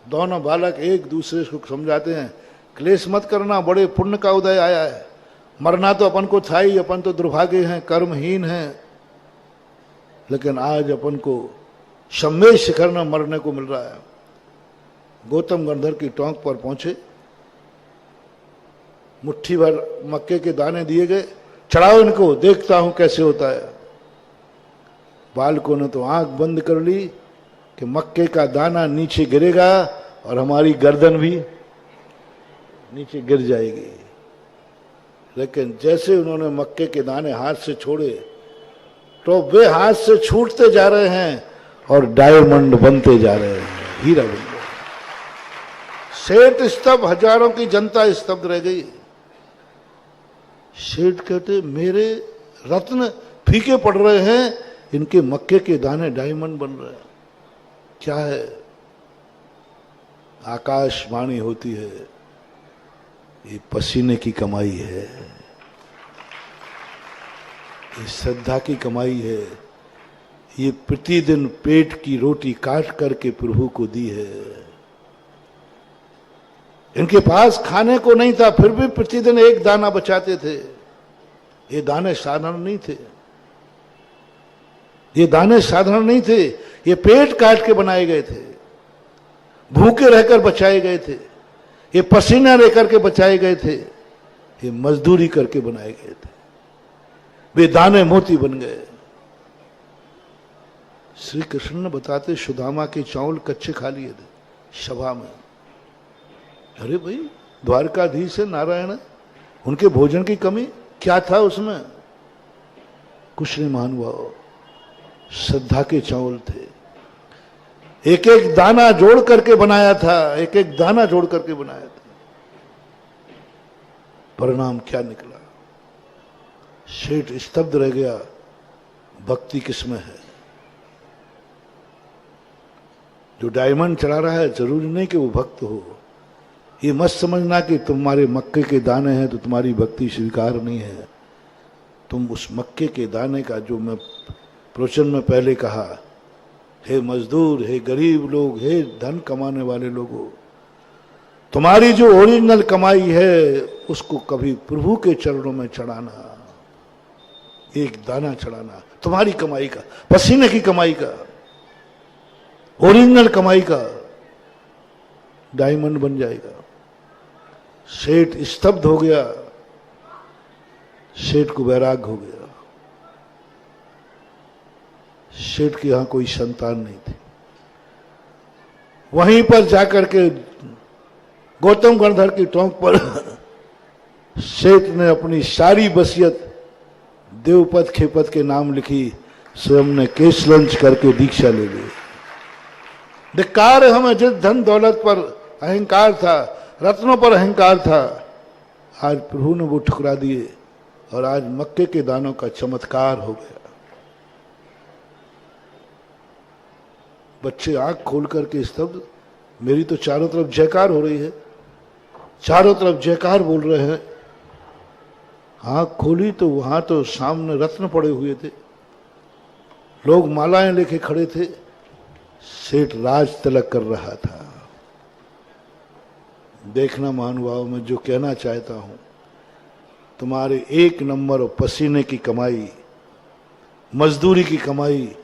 दोनों बालक एक दूसरे को समझाते हैं, क्लेश मत करना, बड़े पुण्य का उदय आया है। मरना तो अपन को था ही, अपन तो दुर्भाग्य हैं, कर्महीन हैं, लेकिन आज अपन को शम्मेश शिखर में मरने को मिल रहा है। गौतम गंधर की टोंक पर पहुंचे, मुट्ठी भर मक्के के दाने दिए गए, चढ़ाओ इनको, देखता हूं कैसे होता है। बालकों ने तो आंख बंद कर ली कि मक्के का दाना नीचे गिरेगा और हमारी गर्दन भी नीचे गिर जाएगी। लेकिन जैसे उन्होंने मक्के के दाने हाथ से छोड़े तो वे हाथ से छूटते जा रहे हैं और डायमंड बनते जा रहे हैं, हीरा बन गए। सेठ स्तब्ध, हजारों की जनता स्तब्ध रह गई। सेठ कहते मेरे रत्न फीके पड़ रहे हैं, इनके मक्के के दाने डायमंड बन रहे हैं, क्या है? आकाशवाणी होती है, ये पसीने की कमाई है, ये श्रद्धा की कमाई है, ये प्रतिदिन पेट की रोटी काट करके प्रभु को दी है। इनके पास खाने को नहीं था, फिर भी प्रतिदिन एक दाना बचाते थे। ये दाने साधारण नहीं थे, ये दाने साधारण नहीं थे, ये पेट काट के बनाए गए थे, भूखे रहकर बचाए गए थे, ये पसीना लेकर के बचाए गए थे, ये मजदूरी करके बनाए गए थे। वे दाने मोती बन गए। श्री कृष्ण ने बताते सुदामा के चावल कच्चे खा लिए थे सभा में। अरे भाई, द्वारकाधीश है नारायण, उनके भोजन की कमी क्या था उसमें? कुछ नहीं महानुभाव, श्रद्धा के चावल थे। एक एक दाना जोड़ करके बनाया था, एक एक दाना जोड़ करके बनाया था। परिणाम क्या निकला? सेठ स्तब्ध रह गया, भक्ति किसमें है? जो डायमंड चढ़ा रहा है जरूरी नहीं कि वो भक्त हो। ये मत समझना कि तुम्हारे मक्के के दाने हैं तो तुम्हारी भक्ति स्वीकार नहीं है। तुम उस मक्के के दाने का, जो मैं प्रवचन में पहले कहा, हे मजदूर, हे गरीब लोग, हे धन कमाने वाले लोगों, तुम्हारी जो ओरिजिनल कमाई है उसको कभी प्रभु के चरणों में चढ़ाना, एक दाना चढ़ाना, तुम्हारी कमाई का, पसीने की कमाई का, ओरिजिनल कमाई का, डायमंड बन जाएगा। सेठ स्तब्ध हो गया, सेठ को वैराग्य हो गया। सेठ के यहां कोई संतान नहीं थी। वहीं पर जाकर के गौतम गंधर की टोंक पर सेठ ने अपनी सारी वसीयत देवपत खेपत के नाम लिखी, स्वयं ने केश लंच करके दीक्षा ले ली। धिक्कार है हमें जिस धन दौलत पर अहंकार था, रत्नों पर अहंकार था, आज प्रभु ने वो ठुकरा दिए और आज मक्के के दानों का चमत्कार हो गया। बच्चे आंख खोल करके स्तब्ध। मेरी तो चारों तरफ जयकार हो रही है, चारों तरफ जयकार बोल रहे हैं। आंख खोली तो वहां तो सामने रत्न पड़े हुए थे, लोग मालाएं लेके खड़े थे। सेठ राज तिलक कर रहा था। देखना महानुभाव, मैं जो कहना चाहता हूं, तुम्हारे एक नंबर पसीने की कमाई, मजदूरी की कमाई,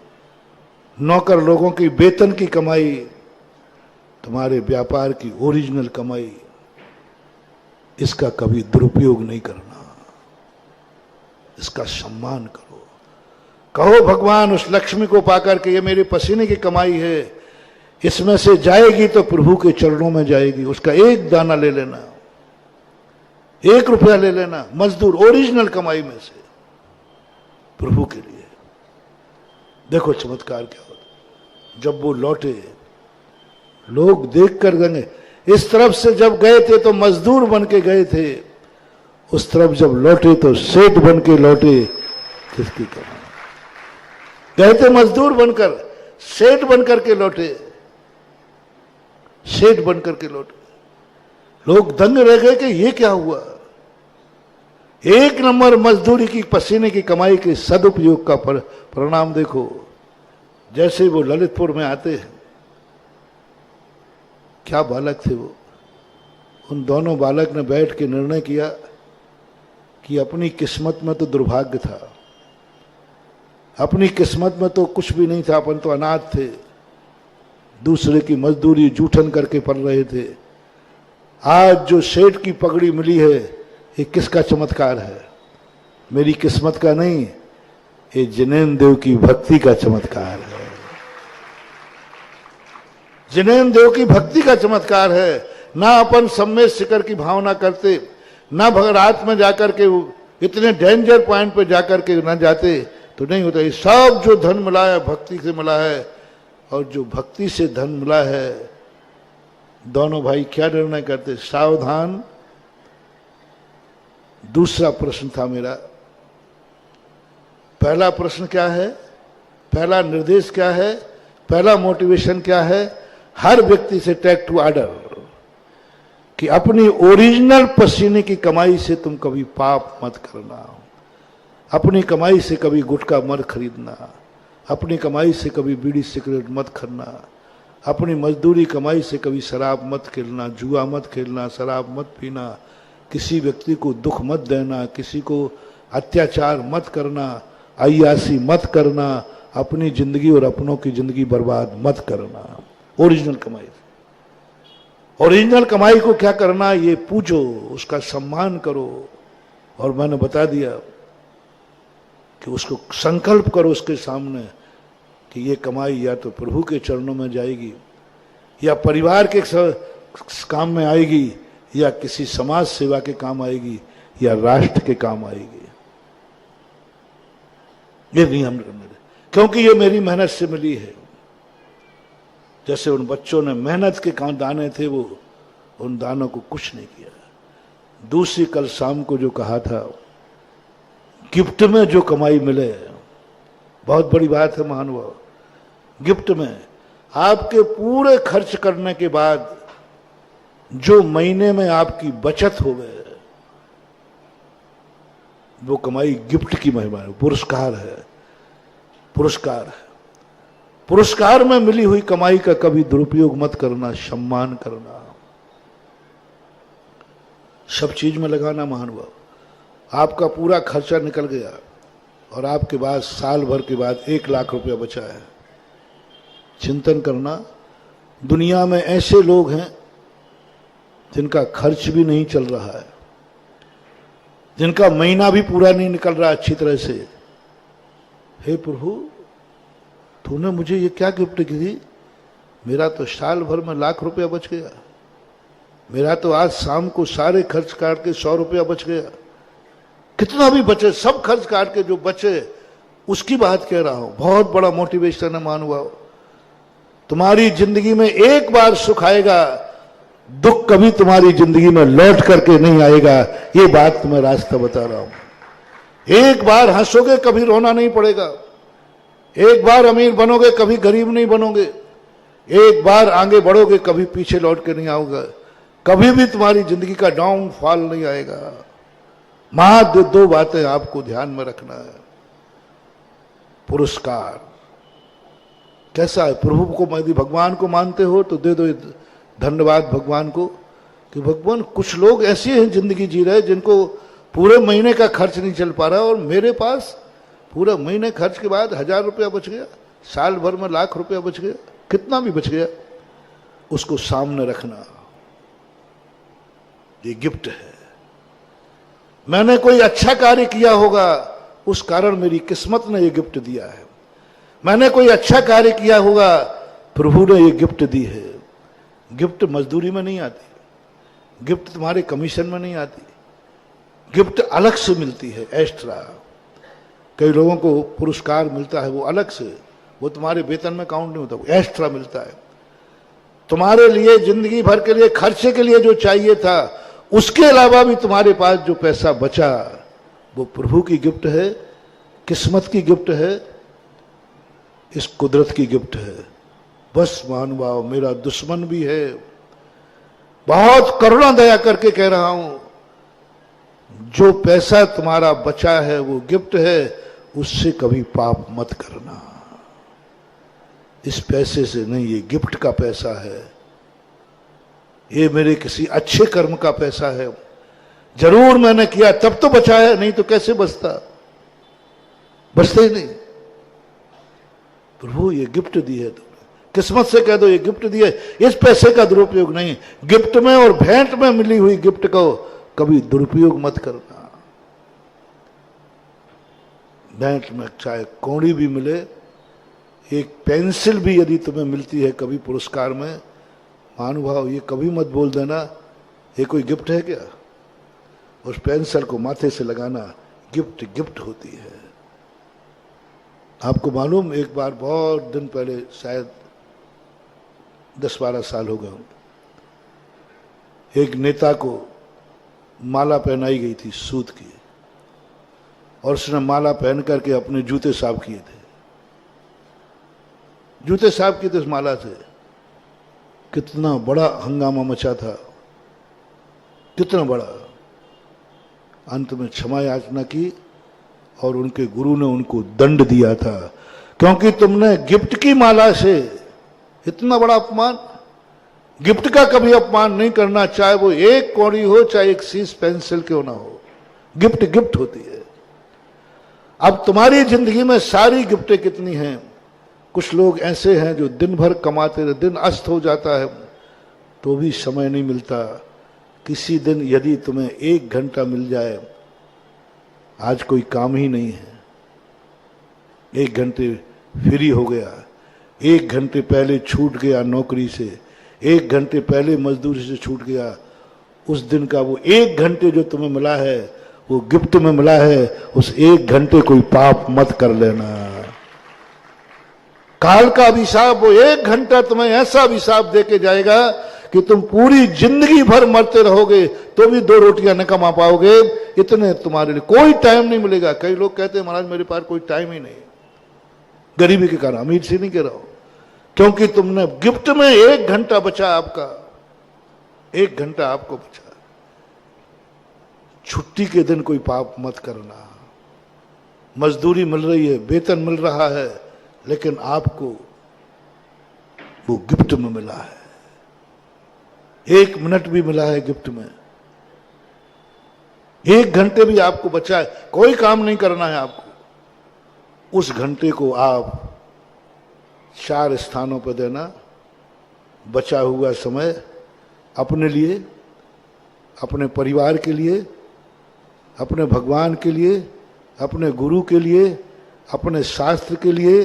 नौकर लोगों की वेतन की कमाई, तुम्हारे व्यापार की ओरिजिनल कमाई, इसका कभी दुरुपयोग नहीं करना, इसका सम्मान करो। कहो भगवान उस लक्ष्मी को पाकर के ये मेरे पसीने की कमाई है, इसमें से जाएगी तो प्रभु के चरणों में जाएगी। उसका एक दाना ले लेना, 1 रुपया ले लेना, मजदूर ओरिजिनल कमाई में से प्रभु के लिए। देखो चमत्कार क्या होता। जब वो लौटे, लोग देख कर गए। इस तरफ से जब गए थे तो मजदूर बन के गए थे, उस तरफ जब लौटे तो सेठ बन के लौटे। किसकी कमाई? गए थे मजदूर बनकर, सेठ बनकर के लौटे, सेठ बनकर के लौटे। लोग दंग रह गए कि ये क्या हुआ। एक नंबर मजदूरी की, पसीने की कमाई के सदुपयोग का परिणाम देखो। जैसे वो ललितपुर में आते हैं, क्या बालक थे वो। उन दोनों बालक ने बैठ के निर्णय किया कि अपनी किस्मत में तो दुर्भाग्य था, अपनी किस्मत में तो कुछ भी नहीं था, अपन तो अनाथ थे, दूसरे की मजदूरी जूठन करके पढ़ रहे थे। आज जो सेठ की पगड़ी मिली है, ये किसका चमत्कार है? मेरी किस्मत का नहीं, ये जिनेन्द्र देव की भक्ति का चमत्कार है। जिनेन्द्र देव की भक्ति का चमत्कार है। ना अपन सम्मेद शिखर की भावना करते, ना रात में जाकर के इतने डेंजर पॉइंट पे जाकर के ना जाते तो नहीं होता। ये सब जो धन मिला है भक्ति से मिला है, और जो भक्ति से धन मिला है, दोनों भाई क्या निर्णय करते? सावधान। दूसरा प्रश्न था मेरा। पहला प्रश्न क्या है? पहला निर्देश क्या है? पहला मोटिवेशन क्या है? हर व्यक्ति से टेक टू ऑर्डर कि अपनी ओरिजिनल पसीने की कमाई से तुम कभी पाप मत करना। अपनी कमाई से कभी गुटखा मत खरीदना, अपनी कमाई से कभी बीड़ी सिगरेट मत करना, अपनी मजदूरी कमाई से कभी शराब मत खेलना, जुआ मत खेलना, शराब मत पीना, किसी व्यक्ति को दुख मत देना, किसी को अत्याचार मत करना, अय्यासी मत करना, अपनी जिंदगी और अपनों की जिंदगी बर्बाद मत करना। ओरिजिनल कमाई, ओरिजिनल कमाई को क्या करना? ये पूछो, उसका सम्मान करो। और मैंने बता दिया कि उसको संकल्प करो उसके सामने कि ये कमाई या तो प्रभु के चरणों में जाएगी, या परिवार के काम में आएगी, या किसी समाज सेवा के काम आएगी, या राष्ट्र के काम आएगी। ये नियम करने दे, क्योंकि ये मेरी मेहनत से मिली है। जैसे उन बच्चों ने मेहनत के दाने थे, वो उन दानों को कुछ नहीं किया। दूसरी कल शाम को जो कहा था, गिफ्ट में जो कमाई मिले, बहुत बड़ी बात है महानुभाव। गिफ्ट में आपके पूरे खर्च करने के बाद जो महीने में आपकी बचत हो गए, वो कमाई गिफ्ट की महिमा है, पुरस्कार है। पुरस्कार है। पुरस्कार में मिली हुई कमाई का कभी दुरुपयोग मत करना, सम्मान करना, सब चीज में लगाना। महानुभाव, आपका पूरा खर्चा निकल गया और आपके पास साल भर के बाद 1 लाख रुपया बचा है। चिंतन करना, दुनिया में ऐसे लोग हैं जिनका खर्च भी नहीं चल रहा है, जिनका महीना भी पूरा नहीं निकल रहा अच्छी तरह से। हे प्रभु, तूने मुझे ये क्या गिफ्ट की थी? मेरा तो साल भर में 1 लाख रुपया बच गया। मेरा तो आज शाम को सारे खर्च काट के 100 रुपया बच गया। कितना भी बचे, सब खर्च काट के जो बचे, उसकी बात कह रहा हूं। बहुत बड़ा मोटिवेशन है महानुभाव। तुम्हारी जिंदगी में एक बार सुख आएगा, दुख कभी तुम्हारी जिंदगी में लौट करके नहीं आएगा। ये बात तुम्हें रास्ता बता रहा हूं। एक बार हंसोगे, कभी रोना नहीं पड़ेगा। एक बार अमीर बनोगे, कभी गरीब नहीं बनोगे। एक बार आगे बढ़ोगे, कभी पीछे लौट के नहीं आओगे। कभी भी तुम्हारी जिंदगी का डाउनफॉल नहीं आएगा। मात्र 2 बातें आपको ध्यान में रखना है। पुरस्कार कैसा है? प्रभु को, यदि भगवान को मानते हो तो दे दो धन्यवाद भगवान को कि भगवान, कुछ लोग ऐसे हैं जिंदगी जी रहे जिनको पूरे महीने का खर्च नहीं चल पा रहा, और मेरे पास पूरे महीने खर्च के बाद 1000 रुपया बच गया, साल भर में 1 लाख रुपया बच गया, कितना भी बच गया, उसको सामने रखना। ये गिफ्ट है। मैंने कोई अच्छा कार्य किया होगा, उस कारण मेरी किस्मत ने ये गिफ्ट दिया है। मैंने कोई अच्छा कार्य किया होगा, प्रभु ने ये गिफ्ट दी है। गिफ्ट मजदूरी में नहीं आती, गिफ्ट तुम्हारे कमीशन में नहीं आती, गिफ्ट अलग से मिलती है, एक्स्ट्रा। कई लोगों को पुरस्कार मिलता है वो अलग से, वो तुम्हारे वेतन में काउंट नहीं होता, वो एक्स्ट्रा मिलता है। तुम्हारे लिए जिंदगी भर के लिए खर्चे के लिए जो चाहिए था, उसके अलावा भी तुम्हारे पास जो पैसा बचा, वो प्रभु की गिफ्ट है, किस्मत की गिफ्ट है, इस कुदरत की गिफ्ट है। बस महानुभाव, मेरा दुश्मन भी है, बहुत करुणा दया करके कह रहा हूं, जो पैसा तुम्हारा बचा है वो गिफ्ट है, उससे कभी पाप मत करना। इस पैसे से नहीं, ये गिफ्ट का पैसा है, ये मेरे किसी अच्छे कर्म का पैसा है। जरूर मैंने किया तब तो बचा है, नहीं तो कैसे बचता? बचता ही नहीं। प्रभु ये गिफ्ट दी है तुमने, किस्मत से कह दो ये गिफ्ट दिए, इस पैसे का दुरुपयोग नहीं। गिफ्ट में और भेंट में मिली हुई गिफ्ट को कभी दुरुपयोग मत करना। भेंट में चाहे कौड़ी भी मिले, एक पेंसिल भी यदि तुम्हें मिलती है कभी पुरस्कार में, महानुभाव ये कभी मत बोल देना ये कोई गिफ्ट है क्या। उस पेंसिल को माथे से लगाना, गिफ्ट गिफ्ट होती है। आपको मालूम, एक बार बहुत दिन पहले, शायद 10-12 साल हो गए, एक नेता को माला पहनाई गई थी सूत की, और उसने माला पहन करके अपने जूते साफ किए थे। जूते साफ किए थे उस माला से। कितना बड़ा हंगामा मचा था, कितना बड़ा। अंत में क्षमा याचना की और उनके गुरु ने उनको दंड दिया था, क्योंकि तुमने गिफ्ट की माला से इतना बड़ा अपमान। गिफ्ट का कभी अपमान नहीं करना, चाहे वो एक कौड़ी हो, चाहे एक सीस पेंसिल क्यों ना हो। गिफ्ट गिफ्ट होती है। अब तुम्हारी जिंदगी में सारी गिफ्टें कितनी हैं। कुछ लोग ऐसे हैं जो दिन भर कमाते रहे, दिन अस्त हो जाता है तो भी समय नहीं मिलता। किसी दिन यदि तुम्हें 1 घंटा मिल जाए, आज कोई काम ही नहीं है, 1 घंटे फ्री हो गया, 1 घंटे पहले छूट गया नौकरी से, 1 घंटे पहले मजदूरी से छूट गया, उस दिन का वो 1 घंटे जो तुम्हें मिला है, वो गिफ्ट में मिला है, उस 1 घंटे कोई पाप मत कर लेना। काल का अभिशाप, वो 1 घंटा तुम्हें ऐसा अभिशाप देके जाएगा कि तुम पूरी जिंदगी भर मरते रहोगे तो भी 2 रोटियां न कमा पाओगे। इतने तुम्हारे लिए कोई टाइम नहीं मिलेगा। कई लोग कहते हैं महाराज मेरे पास कोई टाइम ही नहीं, गरीबी के कारण। अमीर से नहीं कह रहा हूं, क्योंकि तुमने गिफ्ट में 1 घंटा बचा, आपका 1 घंटा आपको बचा। छुट्टी के दिन कोई पाप मत करना। मजदूरी मिल रही है, वेतन मिल रहा है, लेकिन आपको वो गिफ्ट में मिला है। 1 मिनट भी मिला है गिफ्ट में, 1 घंटे भी आपको बचा है, कोई काम नहीं करना है आपको। उस घंटे को आप 4 स्थानों पर देना। बचा हुआ समय अपने लिए, अपने परिवार के लिए, अपने भगवान के लिए, अपने गुरु के लिए, अपने शास्त्र के लिए,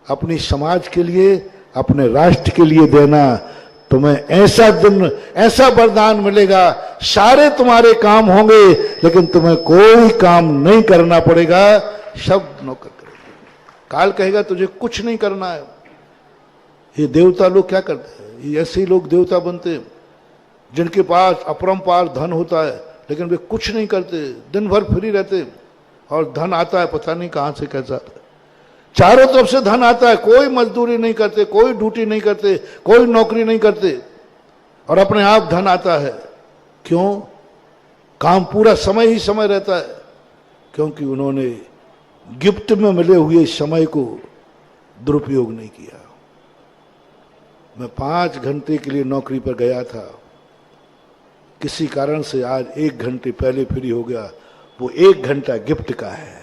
अपनी समाज के लिए, अपने राष्ट्र के लिए देना। तुम्हें ऐसा दिन, ऐसा वरदान मिलेगा, सारे तुम्हारे काम होंगे लेकिन तुम्हें कोई काम नहीं करना पड़ेगा, सब नौकर करेगा। काल कहेगा तुझे कुछ नहीं करना है। ये देवता लोग क्या करते हैं, ये ऐसे ही लोग देवता बनते हैं जिनके पास अपरंपार धन होता है, लेकिन वे कुछ नहीं करते, दिन भर फ्री रहते, और धन आता है पता नहीं कहां से कैसा आता है। चारों तरफ से धन आता है, कोई मजदूरी नहीं करते, कोई ड्यूटी नहीं करते, कोई नौकरी नहीं करते, और अपने आप धन आता है। क्यों? काम पूरा समय ही समय रहता है, क्योंकि उन्होंने गिफ्ट में मिले हुए समय को दुरुपयोग नहीं किया। मैं 5 घंटे के लिए नौकरी पर गया था, किसी कारण से आज 1 घंटे पहले फ्री हो गया। वो 1 घंटा गिफ्ट का है।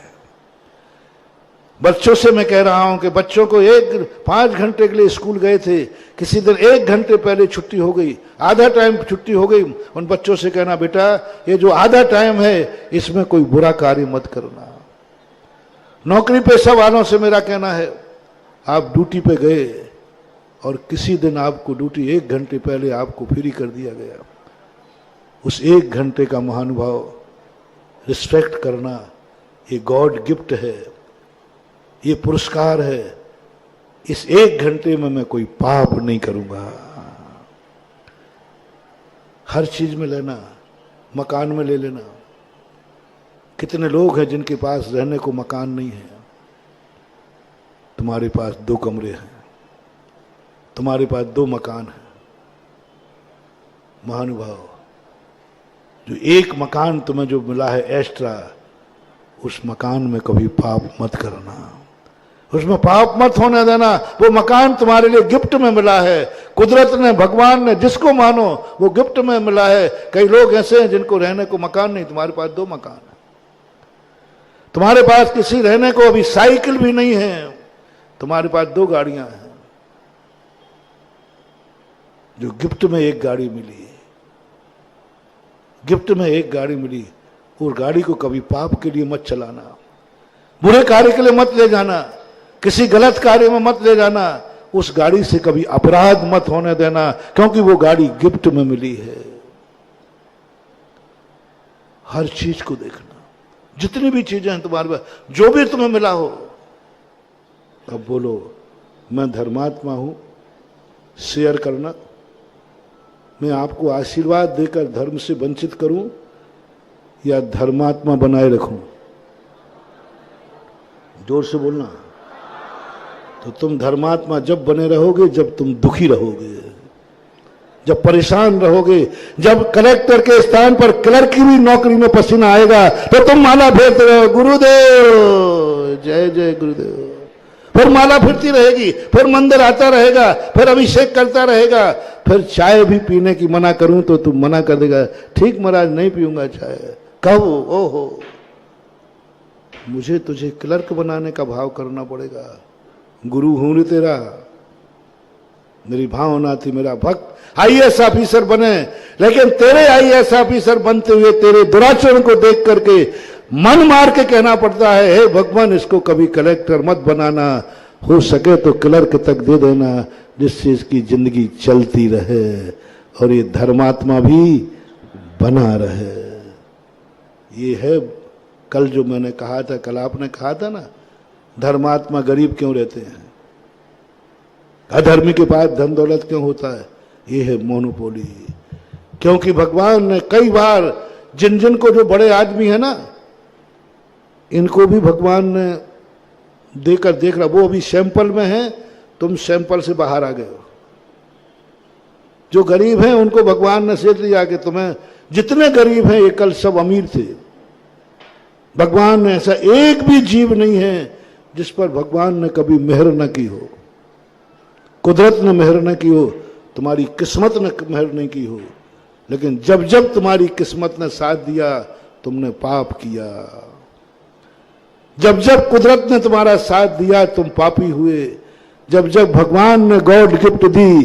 बच्चों से मैं कह रहा हूं कि बच्चों को 5 घंटे के लिए स्कूल गए थे, किसी दिन 1 घंटे पहले छुट्टी हो गई, आधा टाइम छुट्टी हो गई, उन बच्चों से कहना बेटा ये जो आधा टाइम है इसमें कोई बुरा कार्य मत करना। नौकरी पेशा वालों से मेरा कहना है, आप ड्यूटी पे गए और किसी दिन आपको ड्यूटी 1 घंटे पहले आपको फ्री कर दिया गया, उस 1 घंटे का महानुभाव रिस्पेक्ट करना, ये गॉड गिफ्ट है, ये पुरस्कार है। इस 1 घंटे में मैं कोई पाप नहीं करूंगा। हर चीज में लेना, मकान में ले लेना। कितने लोग हैं जिनके पास रहने को मकान नहीं है, तुम्हारे पास 2 कमरे हैं, तुम्हारे पास 2 मकान हैं। महानुभाव, जो 1 मकान तुम्हें जो मिला है एक्स्ट्रा, उस मकान में कभी पाप मत करना, उसमें पाप मत होने देना। वो मकान तुम्हारे लिए गिफ्ट में मिला है, कुदरत ने, भगवान ने, जिसको मानो वो गिफ्ट में मिला है। कई लोग ऐसे हैं जिनको रहने को मकान नहीं, तुम्हारे पास 2 मकान है। तुम्हारे पास किसी रहने को अभी साइकिल भी नहीं है, तुम्हारे पास 2 गाड़ियां हैं। जो गिफ्ट में एक गाड़ी मिली, गिफ्ट में एक गाड़ी मिली, और गाड़ी को कभी पाप के लिए मत चलाना, बुरे कार्य के लिए मत ले जाना, किसी गलत कार्य में मत ले जाना, उस गाड़ी से कभी अपराध मत होने देना, क्योंकि वो गाड़ी गिफ्ट में मिली है। हर चीज को देखना, जितनी भी चीजें हैं तुम्हारे पास, जो भी तुम्हें मिला हो, अब बोलो मैं धर्मात्मा हूं, शेयर करना। मैं आपको आशीर्वाद देकर धर्म से वंचित करूं या धर्मात्मा बनाए रखूं? जोर से बोलना। तो तुम धर्मात्मा जब बने रहोगे जब तुम दुखी रहोगे, जब परेशान रहोगे, जब कलेक्टर के स्थान पर क्लर्क की भी नौकरी में पसीना आएगा तो तुम माला फेरते रहो, गुरुदेव जय जय गुरुदेव। फिर माला फिरती रहेगी, फिर मंदिर आता रहेगा, फिर अभिषेक करता रहेगा, फिर चाय भी पीने की मना करूं तो तुम मना कर देगा, ठीक महाराज नहीं पीऊंगा चाय। कब? ओहो, मुझे तुझे क्लर्क बनाने का भाव करना पड़ेगा। गुरु हूं रे तेरा, मेरी भावना थी मेरा भक्त आईएएस ऑफिसर बने, लेकिन तेरे आईएएस ऑफिसर बनते हुए तेरे दुराचरण को देख करके मन मार के कहना पड़ता है, हे भगवान इसको कभी कलेक्टर मत बनाना, हो सके तो क्लर्क तक दे देना, जिससे इसकी जिंदगी चलती रहे और ये धर्मात्मा भी बना रहे। ये है कल जो मैंने कहा था, कल आपने कहा था ना, धर्मात्मा गरीब क्यों रहते हैं, अधर्मी के पास धन दौलत क्यों होता है? ये है मोनोपोली। क्योंकि भगवान ने कई बार जिन जिन को, जो बड़े आदमी है ना, इनको भी भगवान ने देकर देख रहा, वो अभी सैंपल में है, तुम सैंपल से बाहर आ गए हो। जो गरीब हैं उनको भगवान ने सेठ लिया कि तुम्हें, जितने गरीब हैं ये कल सब अमीर थे। भगवान ने, ऐसा एक भी जीव नहीं है जिस पर भगवान ने कभी मेहर न की हो, कुदरत ने मेहर न की हो, तुम्हारी किस्मत ने मेहर नहीं की हो। लेकिन जब जब तुम्हारी किस्मत ने साथ दिया तुमने पाप किया, जब जब कुदरत ने तुम्हारा साथ दिया तुम पापी हुए, जब जब भगवान ने गॉड गिफ्ट दी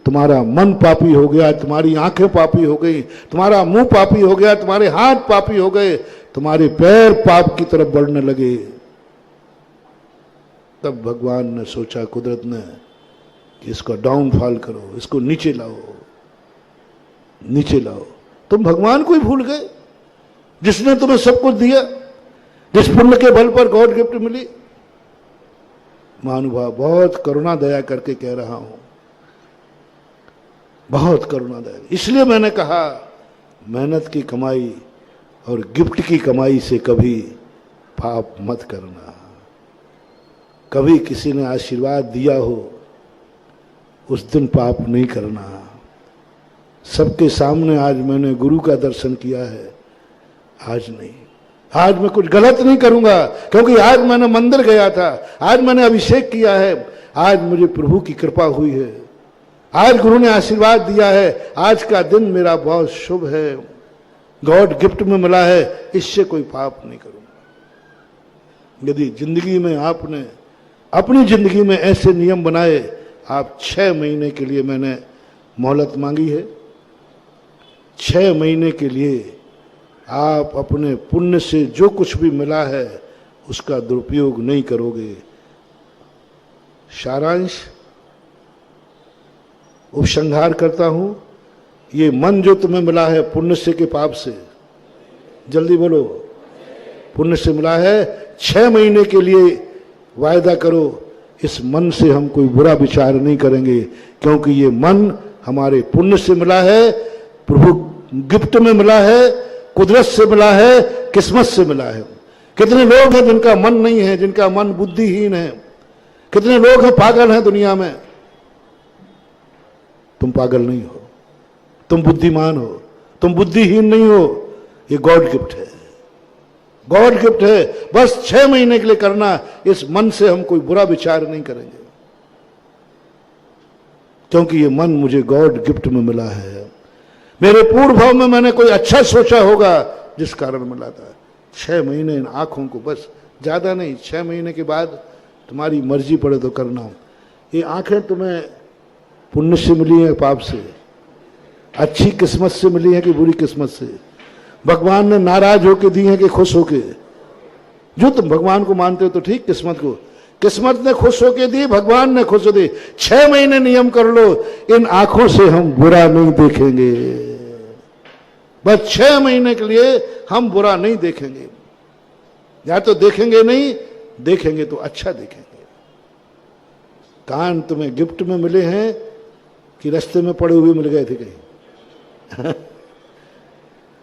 तुम्हारा मन पापी हो गया, तुम्हारी आंखें पापी हो गई, तुम्हारा मुंह पापी हो गया, तुम्हारे हाथ पापी हो गए, तुम्हारे पैर पाप की तरफ बढ़ने लगे। तब भगवान ने सोचा, कुदरत ने, कि इसको डाउनफॉल करो, इसको नीचे लाओ, नीचे लाओ। तुम भगवान को ही भूल गए जिसने तुम्हें सब कुछ दिया, जिस पुण्य के बल पर गॉड गिफ्ट मिली। महानुभाव, बहुत करुणा दया करके कह रहा हूं, बहुत करुणा दया। इसलिए मैंने कहा मेहनत की कमाई और गिफ्ट की कमाई से कभी पाप मत करना। कभी किसी ने आशीर्वाद दिया हो उस दिन पाप नहीं करना। सबके सामने आज मैंने गुरु का दर्शन किया है, आज नहीं। आज मैं कुछ गलत नहीं करूंगा, क्योंकि आज मैंने मंदिर गया था, आज मैंने अभिषेक किया है, आज मुझे प्रभु की कृपा हुई है, आज गुरु ने आशीर्वाद दिया है, आज का दिन मेरा बहुत शुभ है, गॉड गिफ्ट में मिला है, इससे कोई पाप नहीं करूंगा। यदि जिंदगी में आपने अपनी जिंदगी में ऐसे नियम बनाए, आप 6 महीने के लिए मैंने मोहलत मांगी है, 6 महीने के लिए आप अपने पुण्य से जो कुछ भी मिला है उसका दुरुपयोग नहीं करोगे। सारांश, उपसंहार करता हूं, ये मन जो तुम्हें मिला है पुण्य से के पाप से, जल्दी बोलो, पुण्य से मिला है, 6 महीने के लिए वायदा करो इस मन से हम कोई बुरा विचार नहीं करेंगे, क्योंकि ये मन हमारे पुण्य से मिला है, प्रभु गिफ्ट में मिला है, कुदरत से मिला है, किस्मत से मिला है। कितने लोग हैं जिनका मन नहीं है, जिनका मन बुद्धिहीन है, कितने लोग हैं पागल हैं दुनिया में। तुम पागल नहीं हो, तुम बुद्धिमान हो, तुम बुद्धिहीन नहीं हो, ये गॉड गिफ्ट है, गॉड गिफ्ट है। बस 6 महीने के लिए करना, इस मन से हम कोई बुरा विचार नहीं करेंगे, क्योंकि ये मन मुझे गॉड गिफ्ट में मिला है। मेरे पूर्व भाव में मैंने कोई अच्छा सोचा होगा जिस कारण मिला था। 6 महीने इन आंखों को, बस ज्यादा नहीं, 6 महीने के बाद तुम्हारी मर्जी पड़े तो करना। ये आंखें तुम्हें पुण्य से मिली है पाप से? अच्छी किस्मत से मिली है कि बुरी किस्मत से? भगवान ने नाराज होके दी है कि खुश होके? जो तुम भगवान को मानते हो तो ठीक, किस्मत को, किस्मत ने खुश होके दी, भगवान ने खुश हो दी। 6 महीने नियम कर लो, इन आंखों से हम बुरा नहीं देखेंगे। बस 6 महीने के लिए हम बुरा नहीं देखेंगे, या तो देखेंगे नहीं, देखेंगे तो अच्छा देखेंगे। कान तुम्हें गिफ्ट में मिले हैं कि रास्ते में पड़े हुए मिल गए थे कहीं?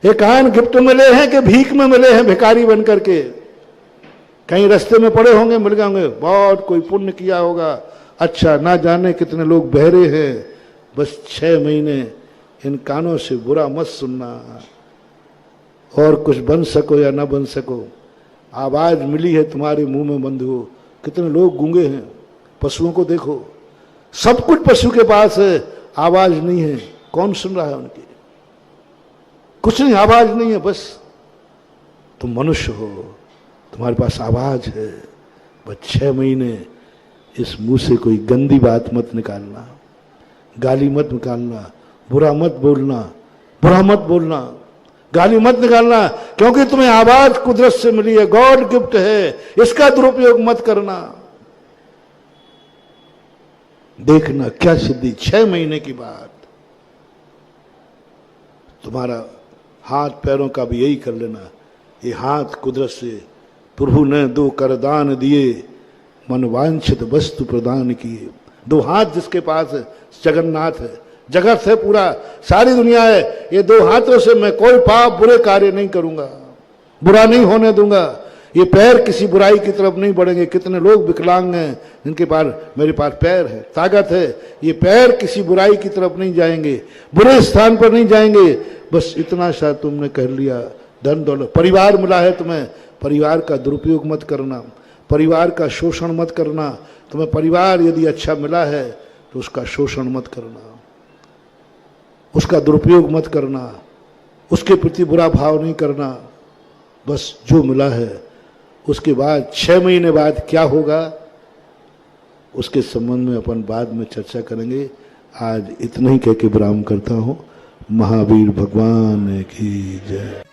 ये कान गिफ्ट मिले हैं कि भीख में मिले हैं, भिखारी बन करके? कहीं रास्ते में पड़े होंगे, मिल गए होंगे, बहुत कोई पुण्य किया होगा। अच्छा, ना जाने कितने लोग बहरे हैं। बस 6 महीने इन कानों से बुरा मत सुनना, और कुछ बन सको या ना बन सको। आवाज मिली है तुम्हारे मुंह में बंद हो। कितने लोग गूंगे हैं? पशुओं को देखो, सब कुछ पशु के पास है, आवाज नहीं है। कौन सुन रहा है उनकी? कुछ नहीं, आवाज नहीं है। बस तुम मनुष्य हो, तुम्हारे पास आवाज है। बस 6 महीने इस मुंह से कोई गंदी बात मत निकालना, गाली मत निकालना, बुरा मत बोलना, बुरा मत बोलना, गाली मत निकालना, क्योंकि तुम्हें आवाज कुदरत से मिली है, गॉड गिफ्ट है। इसका दुरुपयोग मत करना। देखना क्या सिद्धि 6 महीने की बात। तुम्हारा हाथ पैरों का भी यही कर लेना। ये हाथ कुदरत से प्रभु ने 2 करदान दिए, मन वांछित वस्तु प्रदान किए। 2 हाथ जिसके पास है, जगन्नाथ है, जगत है पूरा, सारी दुनिया है। ये 2 हाथों से मैं कोई पाप बुरे कार्य नहीं करूंगा, बुरा नहीं होने दूंगा। ये पैर किसी बुराई की तरफ नहीं बढ़ेंगे। कितने लोग विकलांग हैं जिनके पास, मेरे पास पैर है, ताकत है, ये पैर किसी बुराई की तरफ नहीं जाएंगे, बुरे स्थान पर नहीं जाएंगे। बस इतना सा तुमने कर लिया। धन दौलत, परिवार मिला है तुम्हें, परिवार का दुरुपयोग मत करना, परिवार का शोषण मत करना। तुम्हें परिवार यदि अच्छा मिला है तो उसका शोषण मत करना, उसका दुरुपयोग मत करना, उसके प्रति बुरा भाव नहीं करना। बस जो मिला है, उसके बाद 6 महीने बाद क्या होगा उसके संबंध में अपन बाद में चर्चा करेंगे। आज इतना ही कह के विराम करता हूँ। महावीर भगवान की जय।